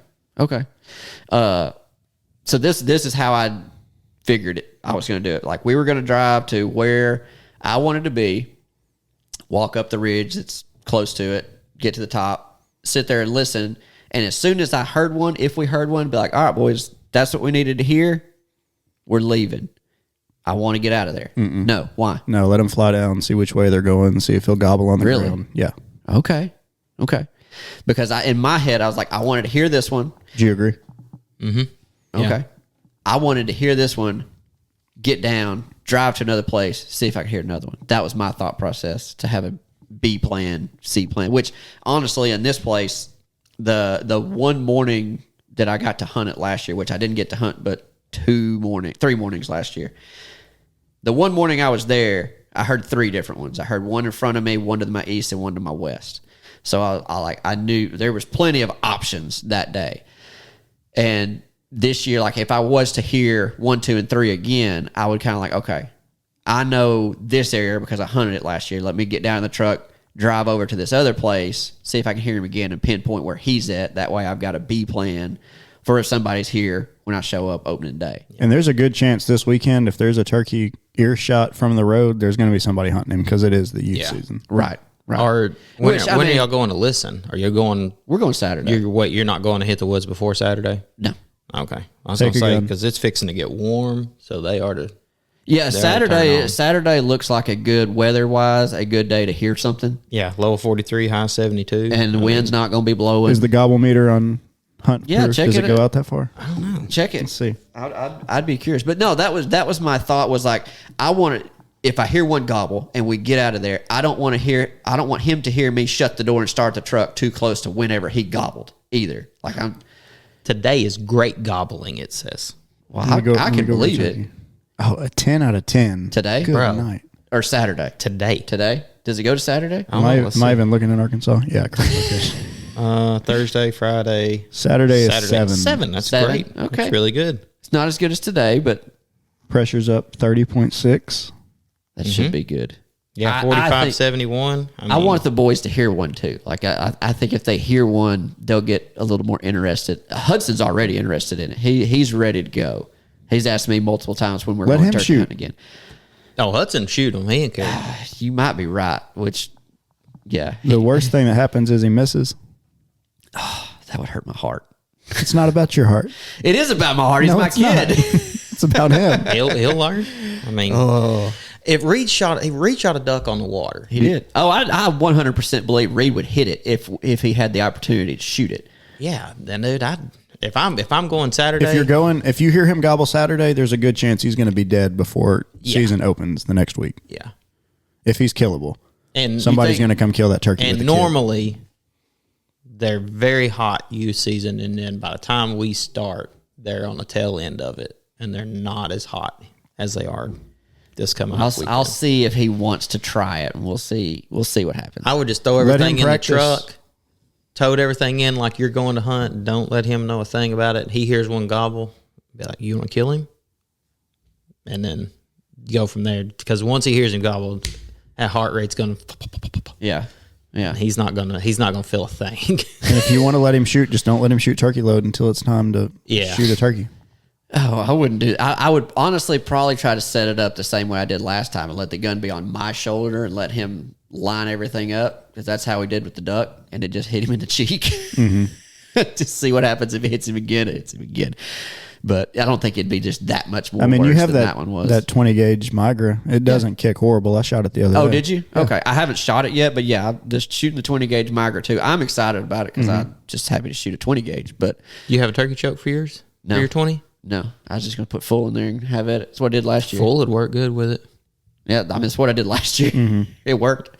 So this is how I figured it. I was going to do it. Like, we were going to drive to where I wanted to be, walk up the ridge that's close to it, get to the top, sit there and listen. And as soon as I heard one, if we heard one, be like, all right, boys, that's what we needed to hear. We're leaving. I want to get out of there. No, why? No, let them fly down, see which way they're going, see if he'll gobble on the Really? ground. Yeah. Okay. Because in my head, I was like, I wanted to hear this one. Do you agree? Okay. Yeah. I wanted to hear this one, get down, drive to another place, see if I could hear another one. That was my thought process, to have a B plan, C plan, which honestly in this place, the one morning that I got to hunt it last year, which I didn't get to hunt but 3 mornings last year. The one morning I was there, I heard 3 different ones. I heard one in front of me, one to my east, and one to my west. So I knew there was plenty of options that day. And this year, like, if I was to hear 1, 2, and 3 again, I would kind of like, okay, I know this area because I hunted it last year. Let me get down in the truck, drive over to this other place, see if I can hear him again and pinpoint where he's at. That way I've got a B plan for if somebody's here when I show up opening day. And there's a good chance this weekend, if there's a turkey earshot from the road, there's going to be somebody hunting him because it is the youth season. Right. Or when are y'all going to listen? Are you going? We're going Saturday. You're not going to hit the woods before Saturday? No. Okay, I was Take going to a say gun. because it's fixing to get warm, so they are to. Yeah, They're turn on. Saturday looks like a good weather-wise, a good day to hear something. Yeah, low 43, high 72, And the wind's not going to be blowing. Is the gobble meter on hunt? Yeah, proof? check Does it it go out. out that far? Check it. Let's see. I'd be curious, but no, that was my thought. Was like, I want to. If I hear one gobble and we get out of there, I don't want him to hear me shut the door and start the truck too close to whenever he gobbled either. Like, Today is great gobbling, it says. well, Let me go- I let me can go believe check it. you. Oh, a 10 out of 10. Today? Good Bro. night. Or Saturday. Today. Does it go to Saturday? I don't know, let's Am I see. even looking in Arkansas? Yeah, correct location. Thursday, Friday. Saturday is 7. 7. That's 7? great. Okay. That's really good. It's not as good as today, but Pressure's up 30.6. that should be good. Yeah, I 45, think- 71. I want the boys to hear one too. Like, I think if they hear one, they'll get a little more interested. Hudson's already interested in it. He's ready to go. He's asked me multiple times when we're Let going him turkey shoot. hunting again. Oh, Hudson, shoot him. He ain't care. You might be right. Which, yeah, The worst thing that happens is he misses. that would hurt my heart. It's not about your heart. It is about my heart. He's No, my it's not. kid. It's about him. He'll learn. I mean, if Reed shot a duck on the water. He did. Oh, I 100% believe Reed would hit it if he had the opportunity to shoot it. Yeah, then dude, if I'm going Saturday, If you hear him gobble Saturday, there's a good chance he's going to be dead before season opens the next week. yeah, If he's killable. and Somebody's going to come kill that turkey. And with the kid. normally, they're very hot youth season, and then by the time we start, they're on the tail end of it, and they're not as hot as they are this coming up weekend. I'll see if he wants to try it, and we'll see what happens. I would just throw Let him everything in the practice. truck, tote everything in like you're going to hunt. Don't let him know a thing about it. He hears one gobble, be like, "You want to kill him?" And then go from there. Because once he hears him gobble, that heart rate's gonna. Yeah. He's not gonna feel a thing. And if you want to let him shoot, just don't let him shoot turkey load until it's time to shoot a turkey. Oh, I wouldn't do. I would honestly probably try to set it up the same way I did last time and let the gun be on my shoulder and let him line everything up, because that's how he did with the duck, and it just hit him in the cheek. Just see what happens if it hits him again. It hits him again. But I don't think it'd be just that much more. I mean, worse you have than that one was. that 20 gauge Migra. It doesn't kick horrible. I shot it the other day. Oh, did you? Okay, I haven't shot it yet, but yeah, I'm just shooting the 20 gauge Migra too. I'm excited about it because I'm just happy to shoot a 20 gauge. But You have a turkey choke for yours? No. For your 20? no, I was just gonna put full in there and have it. That's what I did last year. Full would work good with it. Yeah, I mean, it's what I did last year. It worked.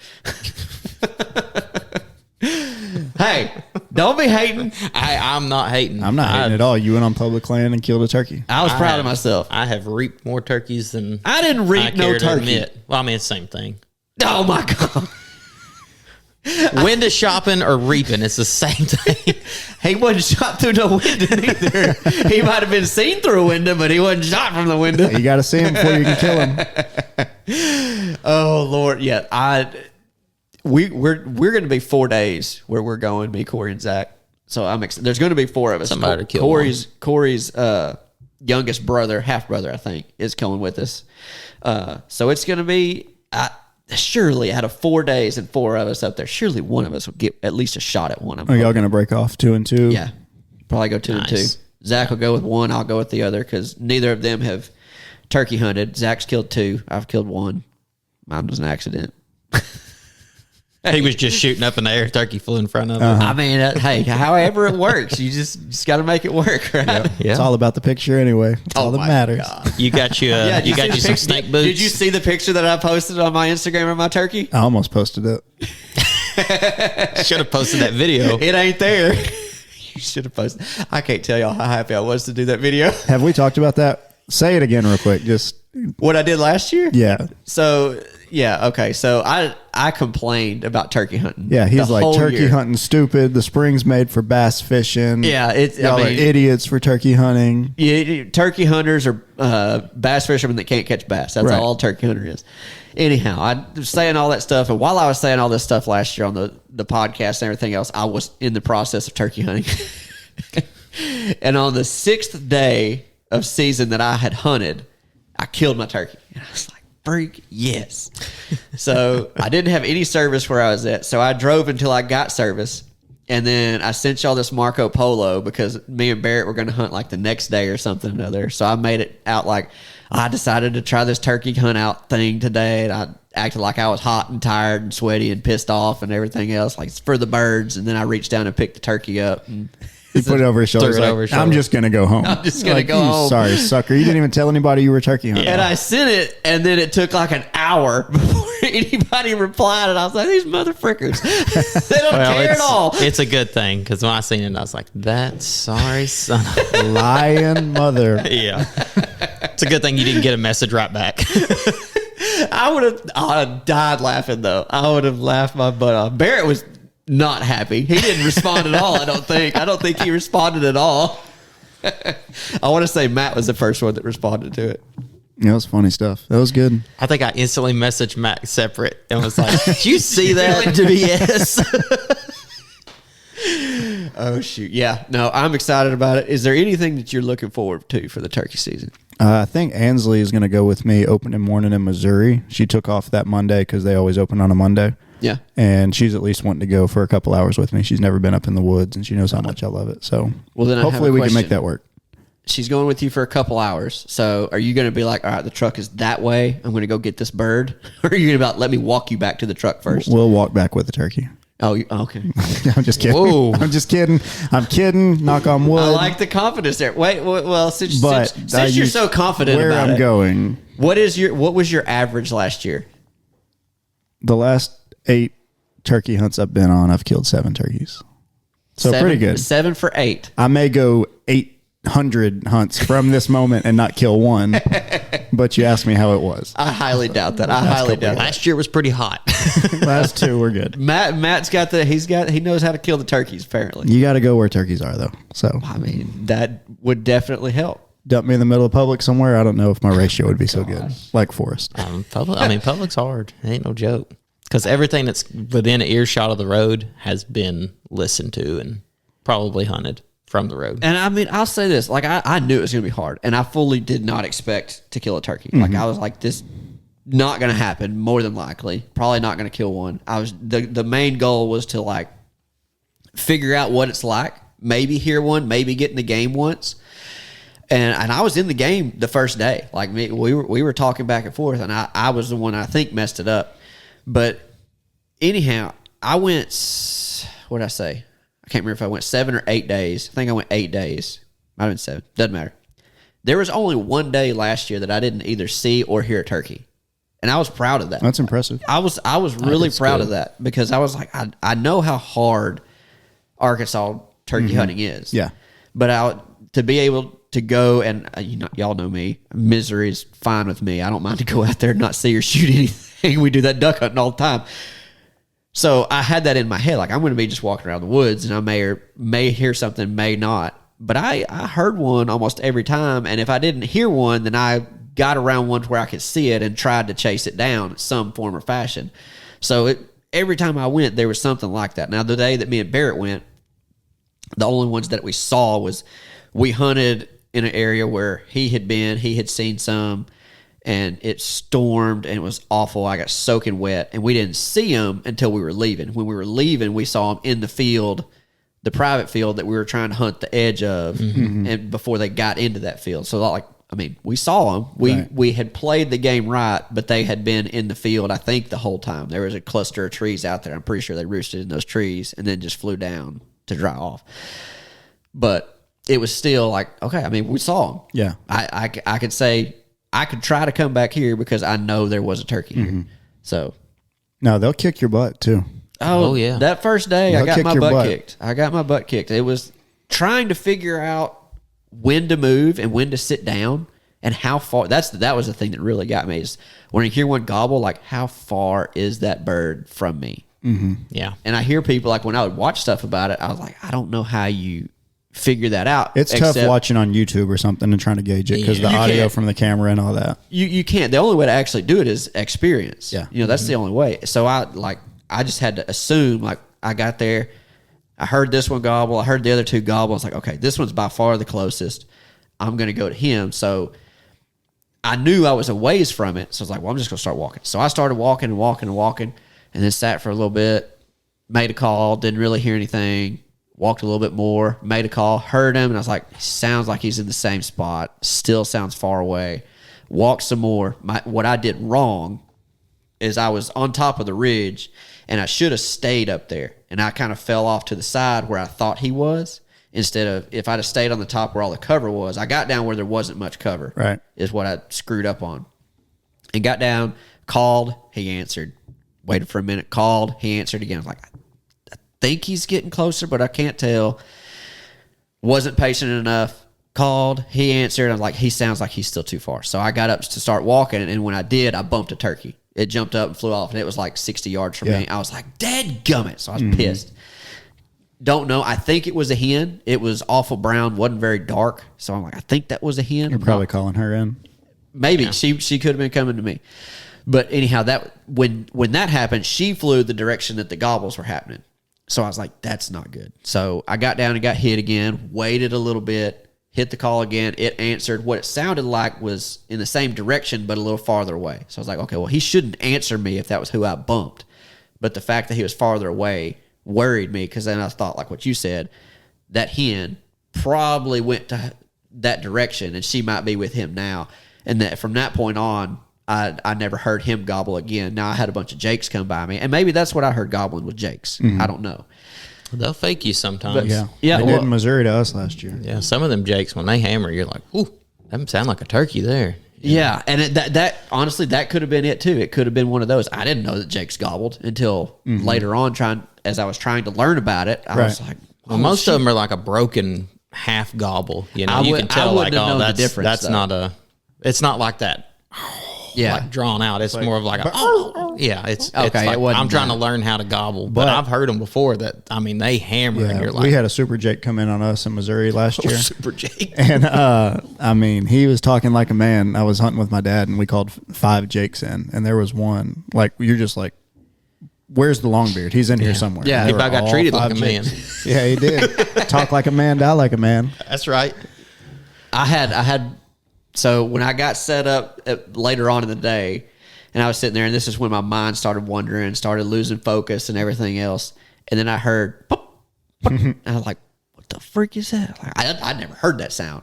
Hey, don't be hating. I'm not hating. I'm not hating at all. You went on public land and killed a turkey. I was proud of myself. I have reaped more turkeys than I didn't I reap no care to turkey. admit. Well, I mean, it's the same thing. Oh my god! Window shopping or reaping, it's the same thing. He wasn't shot through no window neither. He might have been seen through a window, but he wasn't shot from the window. You got to see him before you can kill him. Oh Lord, yeah. We're going to be 4 days where we're going, me, Corey, and Zach. So there's going to be 4 of us. Somebody to kill Corey's youngest brother, half brother, I think, is coming with us. So it's going to be surely out of 4 days and 4 of us up there, surely one of us will get at least a shot at one of them. Are y'all going to break off 2 and 2? Yeah, probably go 2 and 2. Zach will go with 1. I'll go with the other because neither of them have turkey hunted. Zach's killed 2. I've killed 1. Mine was an accident. He was just shooting up in the air. Turkey flew in front of him. I mean, hey, however it works, you just got to make it work, right? Yeah. It's all about the picture anyway. It's all that my matters. God. You got you. Yeah, You got you some snake boots. Did you see the picture that I posted on my Instagram of my turkey? I almost posted it. Should have posted that video. It ain't there. You should have posted. I can't tell y'all how happy I was to do that video. Have we talked about that? Say it again real quick. Just What I did last year? yeah. So yeah, okay. So I complained about turkey hunting. Yeah, he's the like whole turkey year. hunting stupid. The spring's made for bass fishing. Yeah, Y'all are idiots for turkey hunting. Yeah, turkey hunters are bass fishermen that can't catch bass. That's Right. all turkey hunter is. Anyhow, I was saying all that stuff, and while I was saying all this stuff last year on the podcast and everything else, I was in the process of turkey hunting. And on the 6th day of season that I had hunted, I killed my turkey. And I was like, freak, yes. So I didn't have any service where I was at. So I drove until I got service. And then I sent y'all this Marco Polo because me and Barrett were going to hunt like the next day or something or another. So I made it out like I decided to try this turkey hunt out thing today. And I acted like I was hot and tired and sweaty and pissed off and everything else. Like it's for the birds. And then I reached down and picked the turkey up. And He put it over his shoulder. Threw it over his I'm shoulder. just gonna go home. I'm just gonna go "You home." Sorry, sucker. You didn't even tell anybody you were turkey hunting. And I sent it, and then it took like an hour before anybody replied. And I was like, these motherfuckers, they don't care at all. It's a good thing because when I seen it, I was like, "That sorry son." of Lying mother. Yeah, it's a good thing you didn't get a message right back. I would have died laughing, though. I would have laughed my butt off. Barrett was not happy. He didn't respond at all, I don't think. I don't think he responded at all. I want to say Matt was the first one that responded to it. Yeah, that was funny stuff. That was good. I think I instantly messaged Matt separate and was like, "Did you see that?" To be yes. Oh, shoot. Yeah. No, I'm excited about it. Is there anything that you're looking forward to for the turkey season? I think Ansley is going to go with me opening morning in Missouri. She took off that Monday because they always open on a Monday. Yeah. And she's at least wanting to go for a couple hours with me. She's never been up in the woods, and she knows how much I love it. So Well, then I have hopefully a we can make question. that work. She's going with you for a couple hours. So are you going to be like, all right, the truck is that way. I'm going to go get this bird. Or are you going to let me walk you back to the truck first? We'll walk back with the turkey. Oh, okay. I'm just kidding. Whoa. I'm just kidding. I'm kidding. Knock on wood. I like the confidence there. Wait, well, since But you're so confident where about I'm it, going, what was your average last year? the last 8 turkey hunts I've been on, I've killed 7 turkeys. So pretty good. 7 for 8. I may go 800 hunts from this moment and not kill one, but you asked me how it was. I highly doubt that. I highly doubt that. Last year was pretty hot. Last 2 were good. Matt's got he knows how to kill the turkeys, apparently. You got to go where turkeys are, though. So I mean, that would definitely help. dump me in the middle of public somewhere. I don't know if my ratio would be so good, like Forrest. Public's hard. It ain't no joke. Because everything that's within earshot of the road has been listened to and probably hunted from the road. And I mean, I'll say this, like I knew it was going to be hard, and I fully did not expect to kill a turkey. Like I was like, this not going to happen, more than likely. Probably not going to kill one. The main goal was to like figure out what it's like, maybe hear one, maybe get in the game once. And I was in the game the first day. Like we were talking back and forth, and I was the one I think messed it up. But anyhow, I went, what did I say? I can't remember if I went 7 or 8 days. I think I went 8 days. Might have been 7. Doesn't matter. There was only one day last year that I didn't either see or hear a turkey. And I was proud of that. That's impressive. I was really proud of that because I was like, I know how hard Arkansas turkey hunting is. Yeah. But to be able to go and y'all know me, misery is fine with me. I don't mind to go out there and not see or shoot anything. We do that duck hunting all the time. So I had that in my head, like I'm going to be just walking around the woods, and I may hear something, may not. But I heard one almost every time, and if I didn't hear one, then I got around one to where I could see it and tried to chase it down in some form or fashion. So every time I went, there was something like that. Now, the day that me and Barrett went, the only ones that we saw was we hunted in an area where he had seen some, and it stormed and it was awful. I got soaking wet, and we didn't see him until we were leaving. When we were leaving, we saw him in the field, the private field that we were trying to hunt the edge of, and before they got into that field. So we saw them. We had played the game right, but they had been in the field, I think, the whole time. There was a cluster of trees out there. I'm pretty sure they roosted in those trees and then just flew down to dry off. But it was still like, okay, I mean, we saw them. Yeah. I could say, I could try to come back here because I know there was a turkey here. So. No, they'll kick your butt too. Oh, yeah. That first day, They'll I got kick my your butt butt. kicked. I got my butt kicked. It was trying to figure out when to move and when to sit down and how far. That was the thing that really got me, is when you hear one gobble, like, how far is that bird from me? Yeah. And I hear people, like, when I would watch stuff about it, I was like, I don't know how you figure that out. It's tough watching on YouTube or something and trying to gauge it because the audio can't. from the camera and all that. You can't. The only way to actually do it is experience. Yeah. That's the only way. So I just had to assume, like, I got there, I heard this one gobble, I heard the other two gobble. I was like, okay, this one's by far the closest. I'm going to go to him. So I knew I was a ways from it. So I was like, well, I'm just going to start walking. So I started walking and walking and walking, and then sat for a little bit, made a call, didn't really hear anything, walked a little bit more, made a call, heard him, and I was like, sounds like he's in the same spot, still sounds far away. Walked some more. What I did wrong is I was on top of the ridge, and I should have stayed up there, and I kind of fell off to the side where I thought he was, instead of, if I'd have stayed on the top where all the cover was. I got down where there wasn't much cover, Right. is what I screwed up on. And got down, called, he answered. Waited for a minute, called, he answered again. I was like, I think he's getting closer, but I can't tell. Wasn't patient enough. Called, he answered. I was like, he sounds like he's still too far. So I got up to start walking, and when I did, I bumped a turkey. It jumped up and flew off, and it was like 60 yards from me. I was like, dadgummit. So I was pissed. Don't know. I think it was a hen. It was awful brown, wasn't very dark. So I'm like, I think that was a hen. You're probably calling her in. Maybe. Yeah. She could have been coming to me. But anyhow, that when that happened, she flew the direction that the gobbles were happening. So I was like, that's not good. So I got down and got hit again, waited a little bit, hit the call again. It answered. What it sounded like was in the same direction, but a little farther away. So I was like, okay, well, he shouldn't answer me if that was who I bumped. But the fact that he was farther away worried me, because then I thought, like what you said, that hen probably went to that direction, and she might be with him now. And that from that point on, I never heard him gobble again. Now, I had a bunch of jakes come by me, and maybe that's what I heard gobbling with jakes. I don't know. They'll fake you sometimes. But, Yeah. They did in Missouri to us last year. Yeah, some of them jakes, when they hammer, you're like, ooh, that sound like a turkey there. Yeah, and that honestly, that could have been it too. It could have been one of those. I didn't know that jakes gobbled until later on, as I was trying to learn about it. I was like, well, most of them are like a broken half gobble. You know, you can tell like, oh, that's not a. It's not like that. Yeah, like drawn out. It's more of like a. Yeah, it's okay. It's like, I'm trying to learn how to gobble, but I've heard them before. That I mean, they hammer, and you're like, we had a super jake come in on us in Missouri last year. Super jake, and I mean, he was talking like a man. I was hunting with my dad, and we called 5 jakes in, and there was one like you're just like, where's the long beard? He's in here somewhere. Yeah, he about got treated like a man. Yeah, he did. Talk like a man, die like a man. That's right. I had. So when I got set up later on in the day, and I was sitting there, and this is when my mind started wandering, started losing focus and everything else. And then I heard, pop, pop, and I was like, what the freak is that? Like, I'd never heard that sound.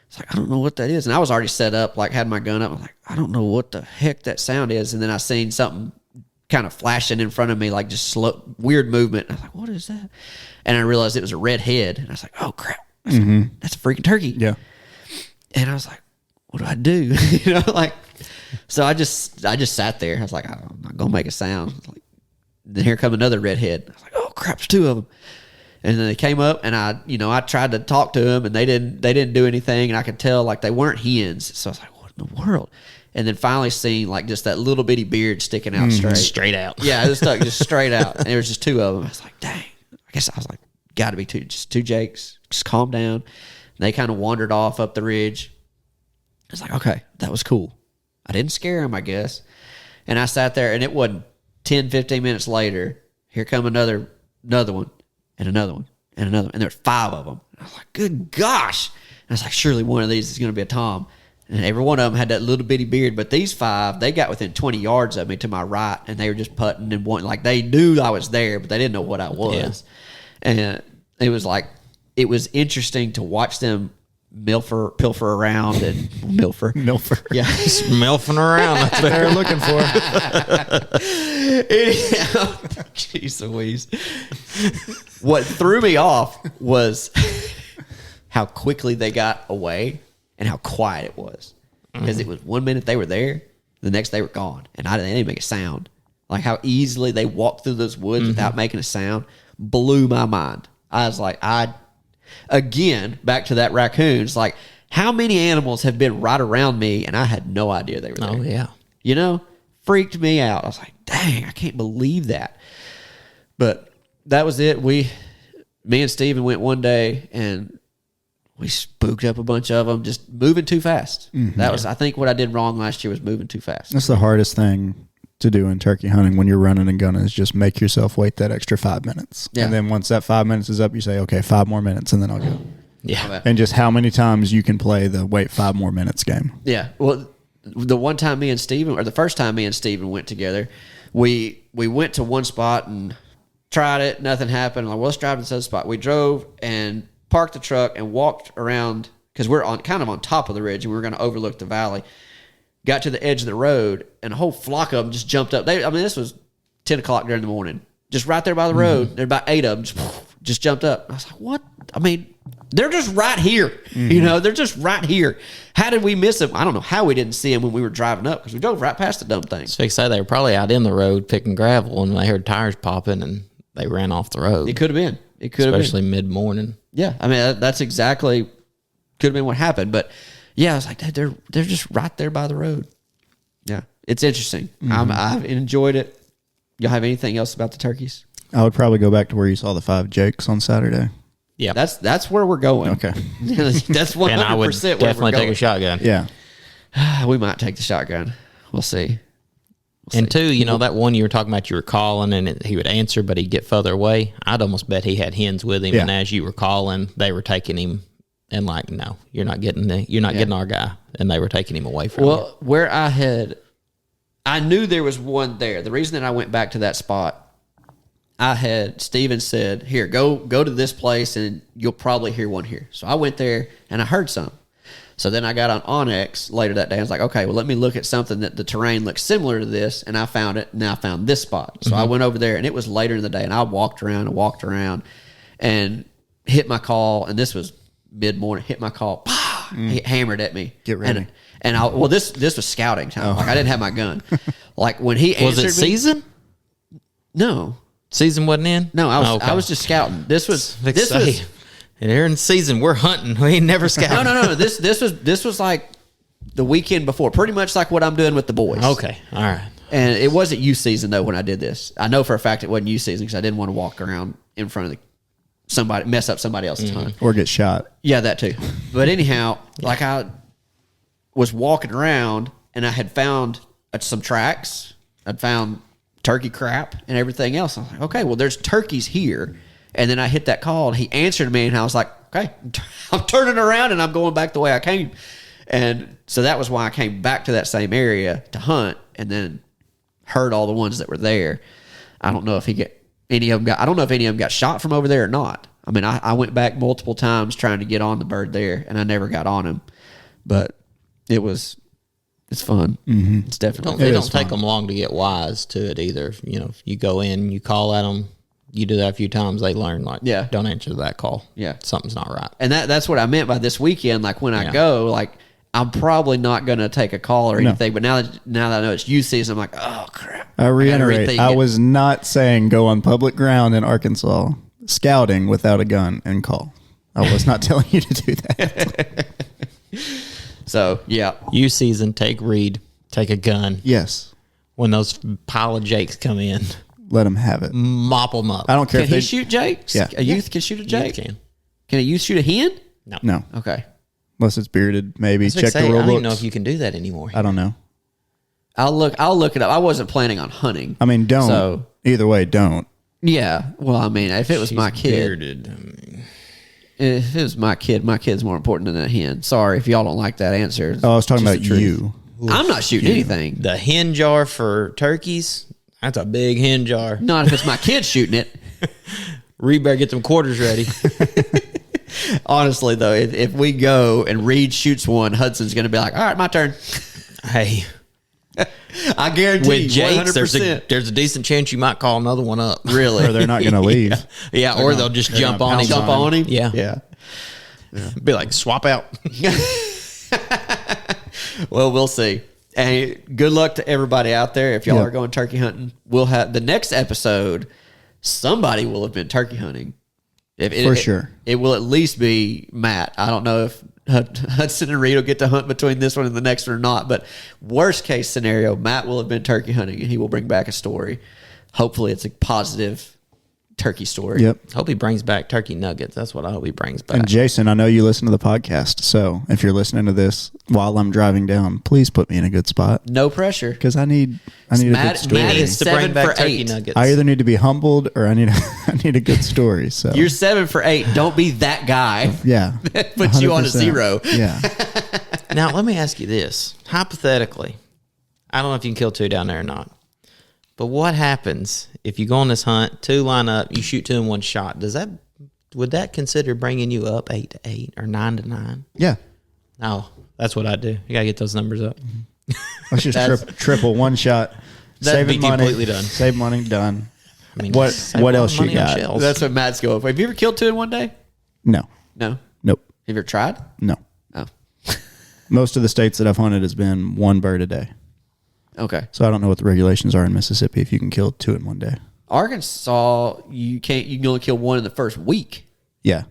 It's like, I don't know what that is. And I was already set up, like had my gun up. I'm like, I don't know what the heck that sound is. And then I seen something kind of flashing in front of me, like just slow, weird movement. And I was like, what is that? And I realized it was a red head. And I was like, oh crap, that's a freaking turkey. Yeah. And I was like, what do I do? Like, so I just sat there. I was like, I'm not gonna make a sound. Like, then here come another redhead. I was like, oh crap, there's 2 of them. And then they came up, and I tried to talk to them, and they didn't do anything, and I could tell like they weren't hens. So I was like, what in the world? And then finally seeing like just that little bitty beard sticking out Straight out. Yeah, it was stuck just straight out. And there was just two of them. I was like, dang. I guess I was like, got to be two Jakes. Just calm down. And they kind of wandered off up the ridge. I was like, okay, that was cool. I didn't scare them, I guess. And I sat there, and it wasn't 10, 15 minutes later, here come another one, and another one, and another one. And there's 5 of them. And I was like, good gosh. And I was like, surely one of these is going to be a tom. And every one of them had that little bitty beard. But these 5, they got within 20 yards of me to my right, and they were just putting and wanting. Like, they knew I was there, but they didn't know what I was. Yeah. And it was like, it was interesting to watch them pilfer around and milfer. Yeah. Just milfing around. That's what they're looking for. Anyhow, jeez Louise. What threw me off was how quickly they got away and how quiet it was. Because it was 1 minute they were there, the next they were gone. And they didn't make a sound. Like how easily they walked through those woods without making a sound blew my mind. I was like, again, back to that raccoon. It's like, how many animals have been right around me and I had no idea they were there? Oh, yeah. You know, freaked me out. I was like, dang, I can't believe that. But that was it. Me and Steven went one day and we spooked up a bunch of them, just moving too fast. That was, I think, what I did wrong last year was moving too fast. That's the hardest thing to do in turkey hunting when you're running and gunning is just make yourself wait that extra 5 minutes. Yeah. And then once that 5 minutes is up, you say, okay, 5 more minutes and then I'll go. Yeah. And just how many times you can play the wait 5 more minutes game. Yeah. Well, the one time me and Steven, or the first time me and Steven went together, we went to one spot and tried it. Nothing happened. Like, well, let's drive to this other spot. We drove and parked the truck and walked around because we're kind of on top of the ridge and we were going to overlook the valley. Got to the edge of the road, and a whole flock of them just jumped up. This was 10 o'clock during the morning. Just right there by the road. There were about 8 of them just jumped up. I was like, what? I mean, they're just right here. You know, they're just right here. How did we miss them? I don't know how we didn't see them when we were driving up because we drove right past the dumb thing. So say they were probably out in the road picking gravel, and they heard tires popping, and they ran off the road. It could have been. It could have been. Especially mid-morning. Yeah. I mean, that's exactly could have been what happened. But, yeah, I was like, they're just right there by the road. Yeah, it's interesting. I've enjoyed it. Y'all have anything else about the turkeys? I would probably go back to where you saw the 5 Jakes on Saturday. Yeah, that's where we're going. Okay, that's 100%. And I would definitely take a shotgun. Yeah, we might take the shotgun. We'll see. And 2, you know, that one you were talking about, you were calling and he would answer, but he'd get further away. I'd almost bet he had hens with him, and as you were calling, they were taking him. And like, no, you're not getting getting our guy. And they were taking him away from you. Well, where I knew there was one there. The reason that I went back to that spot, Steven said, here, go to this place and you'll probably hear one here. So I went there and I heard some. So then I got on Onyx later that day. I was like, okay, well, let me look at something that the terrain looks similar to this. And I found it. And I found this spot. So I went over there and it was later in the day. And I walked around and hit my call. And this was mid-morning, hit my call. He hammered at me. Get ready. And this was scouting time. Like I didn't have my gun. Like when he answered was it season? No. Season wasn't in? No, I was just scouting. This was here in season, we're hunting. We ain't never scouting. No. This was like the weekend before. Pretty much like what I'm doing with the boys. Okay. All right. And it wasn't youth season though when I did this. I know for a fact it wasn't youth season because I didn't want to walk around in front of mess up somebody else's hunt. or get shot. Yeah, that too. But anyhow, like I was walking around and I had found some tracks. I'd found turkey crap and everything else. I was like, okay, well, there's turkeys here. And then I hit that call and he answered me and I was like, okay, I'm turning around and I'm going back the way I came. And so that was why I came back to that same area to hunt and then heard all the ones that were there. I don't know if any of them got shot from over there or not. I mean, I went back multiple times trying to get on the bird there, and I never got on him. But it's fun. Mm-hmm. It's definitely They don't take them long to get wise to it either. You know, if you go in, you call at them, you do that a few times, they learn like, don't answer that call. Yeah, something's not right. And that's what I meant by this weekend. Like when I go, like I'm probably not going to take a call or anything. But now that I know it's youth season, I'm like, oh crap. I reiterate, I was not saying go on public ground in Arkansas scouting without a gun and call. I was not telling you to do that. So, yeah. You season, take Reed, take a gun. Yes. When those pile of Jakes come in, Let them have it. mop them up. I don't care Can if they he shoot Jakes? Yeah. A youth can shoot a You Jake? can. Can a youth shoot a hen? No. Okay. Unless it's bearded, maybe. I was gonna Check say, the I rule don't even know books. if you can do that anymore. I don't know. I'll look it up. I wasn't planning on hunting. I mean, don't. So, Either way, don't. yeah. Well, I mean, if it was my kid, Bearded. I mean, if it was my kid's more important than a hen. Sorry if y'all don't like that answer. Oh, I was talking Just about the truth. you. I'm not shooting anything. the hen jar for turkeys, that's a big hen jar. Not if it's my kid shooting it. Reed better get them quarters ready. Honestly, though, if we go and Reed shoots one, Hudson's going to be like, all right, my turn. Hey, I guarantee with you, Jakes, 100%. there's a decent chance you might call another one up. Really? Or they're not going to leave. Yeah, or they'll just jump on him. Jump on him? Yeah. Yeah. Be like, swap out. Well, we'll see. And good luck to everybody out there. If y'all Yep. are going turkey hunting, we'll have the next episode. Somebody will have been turkey hunting. For sure. It will at least be Matt. I don't know if Hudson and Reed will get to hunt between this one and the next one or not. But worst case scenario, Matt will have been turkey hunting and he will bring back a story. Hopefully, it's a positive turkey story. Yep. Hope he brings back turkey nuggets. That's what I hope he brings back. And Jason, I know you listen to the podcast. So if you're listening to this while I'm driving down, please put me in a good spot. No pressure. Because I need a Matt- good story. Matt he is needs to bring 7 back for turkey 8. nuggets. I either need to be humbled or I need a good story. So You're 7 for 8. Don't be that guy. yeah, That puts you on a 100%. 0. Yeah, Now, let me ask you this. Hypothetically, I don't know if you can kill 2 down there or not. But what happens if you go on this hunt, 2 line up, you shoot 2 in one shot? Would that consider bringing you up 8 to 8 or 9 to 9? yeah. No, that's what I do. You gotta get those numbers up. Let's just triple one shot. That'd be Saving money, completely done. Save money, done. I mean, What save a lot else of you money on got? shells. That's what Matt's going for. Have you ever killed 2 in one day? No, No. nope, Have you ever tried? no. Oh. Most of the states that I've hunted has been 1 bird a day. Okay. So I don't know what the regulations are in Mississippi if you can kill 2 in one day. Arkansas, you can only kill 1 in the first week, Yeah.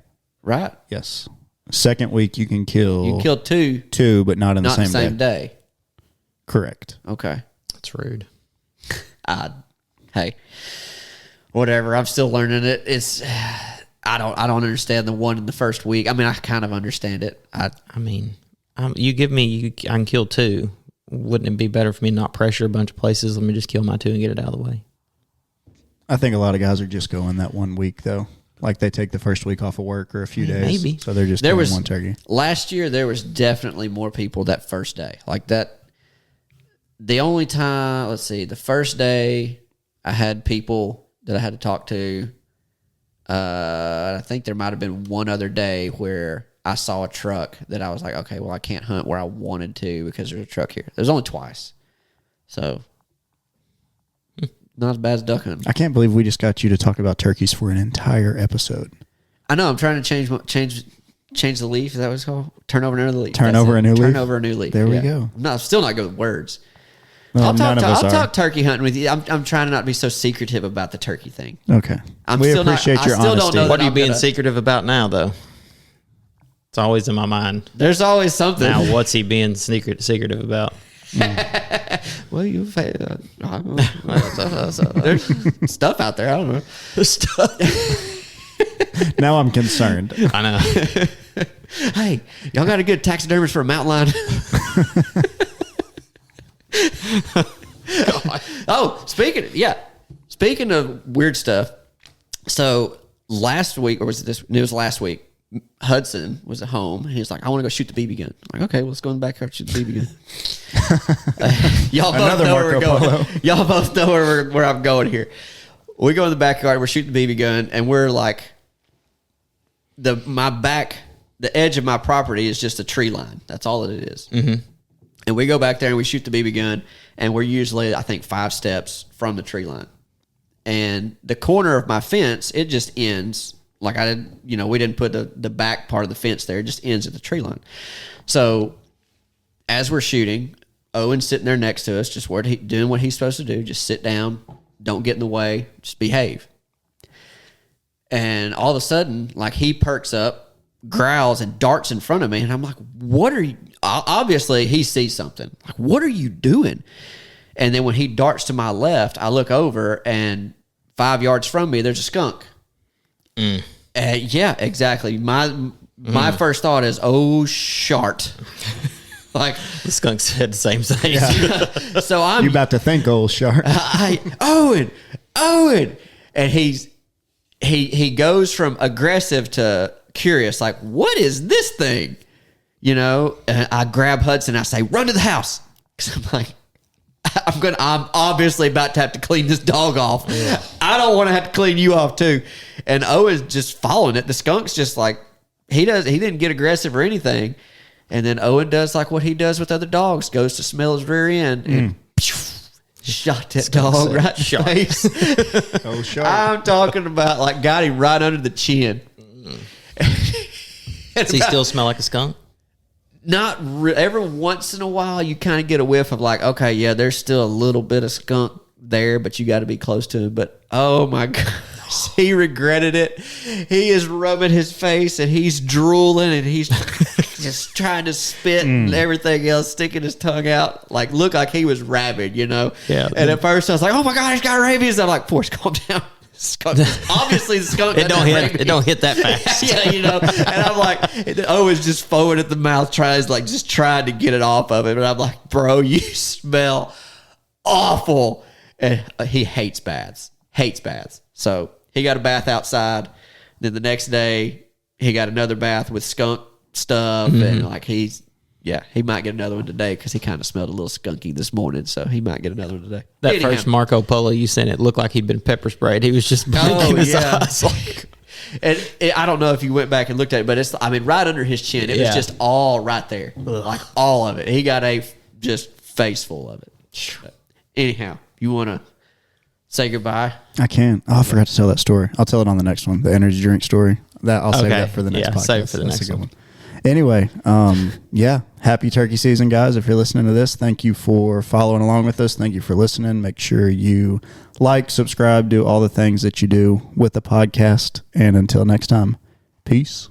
right? Yes. Second week you can kill You can kill 2, 2, but not in not the the same, same day. day. Correct. Okay. That's rude. Hey, whatever. I'm still learning it. It's I don't understand the 1 in the first week. I mean, I kind of understand it. I mean, you give me, I can kill 2. Wouldn't it be better for me to not pressure a bunch of places? Let me just kill my 2 and get it out of the way. I think a lot of guys are just going that 1 week though. Like they take the first week off of work or a few days. Maybe. So they're just There killing was 1 turkey. last year. There was definitely more people that first day. Like that. The only time, let's see, the first day I had people that I had to talk to. I think there might have been one other day where I saw a truck that I was like, okay, well, I can't hunt where I wanted to because there's a truck here. There's only twice. So, not as bad as duck hunting. I can't believe we just got you to talk about turkeys for an entire episode. I know. I'm trying to change the leaf. Is that what it's called? Turn over another leaf. Turn That's over it. a new leaf? Turn over a new leaf. There we go. No, I'm still not good with words. Well, I'll none of us I'll are. talk turkey hunting with you. I'm trying to not be so secretive about the turkey thing. Okay. We appreciate your I still don't honesty. know that What are you I'm being gonna- secretive about now, though? It's always in my mind. There's always something. Now, what's he being secretive about? Well, there's stuff out there. I don't know. Now I'm concerned. I know. Hey, y'all got a good taxidermist for a mountain lion? Oh, speaking of weird stuff. So last week, or was it this? It was last week. Hudson was at home. And he was like, "I want to go shoot the BB gun." I'm like, okay, well, let's go in the backyard and shoot the BB gun. Y'all both Another know where we're Marco going. Polo. Y'all both know where I'm going here. We go in the backyard. We're shooting the BB gun, and we're like, the edge of my property is just a tree line. That's all that it is. Mm-hmm. And we go back there and we shoot the BB gun, and we're usually, I think, 5 steps from the tree line. And the corner of my fence, it just ends. Like we didn't put the back part of the fence there. It just ends at the tree line. So as we're shooting, Owen's sitting there next to us, just doing what he's supposed to do. Just sit down, don't get in the way, just behave. And all of a sudden, like, he perks up growls and darts in front of me. And I'm like, what are you? Obviously, he sees something. Like, what are you doing? And then when he darts to my left, I look over, and 5 yards from me, there's a skunk. Yeah, exactly. My first thought is, oh, shart. Like, the skunk said the same thing. Yeah. So I'm You about to think, old shark. Owen, and he goes from aggressive to curious. Like, what is this thing? You know, and I grab Hudson. I say, run to the house, because I'm like, I'm obviously about to have to clean this dog off. Yeah. I don't want to have to clean you off too. And Owen's just following it. The skunk's just like, he didn't get aggressive or anything. And then Owen does like what he does with other dogs, goes to smell his rear end and shot that dog right in the face. Oh, shark. I'm talking about like got him right under the chin. Does he still smell like a skunk? Not every once in a while, you kind of get a whiff of like, okay, yeah, there's still a little bit of skunk there, but you got to be close to him. But oh my gosh, he regretted it. He is rubbing his face and he's drooling and he's just trying to spit and everything else, sticking his tongue out, like look like he was rabid, you know? Yeah. And at first I was like, oh my God, he's got rabies. I'm like, Forrest, calm down. Skunk. Obviously, the skunk it don't hit that fast. Yeah, you know. And I'm like, Owen's just forward at the mouth, trying to get it off of him. And I'm like, bro, you smell awful. And he hates baths. So he got a bath outside. Then the next day, he got another bath with skunk stuff, and like he might get another one today because he kind of smelled a little skunky this morning, so he might get another one today. That first Marco Polo you sent, it looked like he'd been pepper sprayed. He was just blinking his eyes. And I don't know if you went back and looked at it, but it's, I mean, right under his chin. It was just all right there. Like all of it. He got a just face full of it. But anyhow, you want to say goodbye? I can't. Oh, I forgot to tell that story. I'll tell it on the next one. The energy drink story. I'll save that for the next podcast. Save it for the That's next a good one. Anyway, happy turkey season, guys. If you're listening to this, thank you for following along with us. Thank you for listening. Make sure you like, subscribe, do all the things that you do with the podcast. And until next time, peace.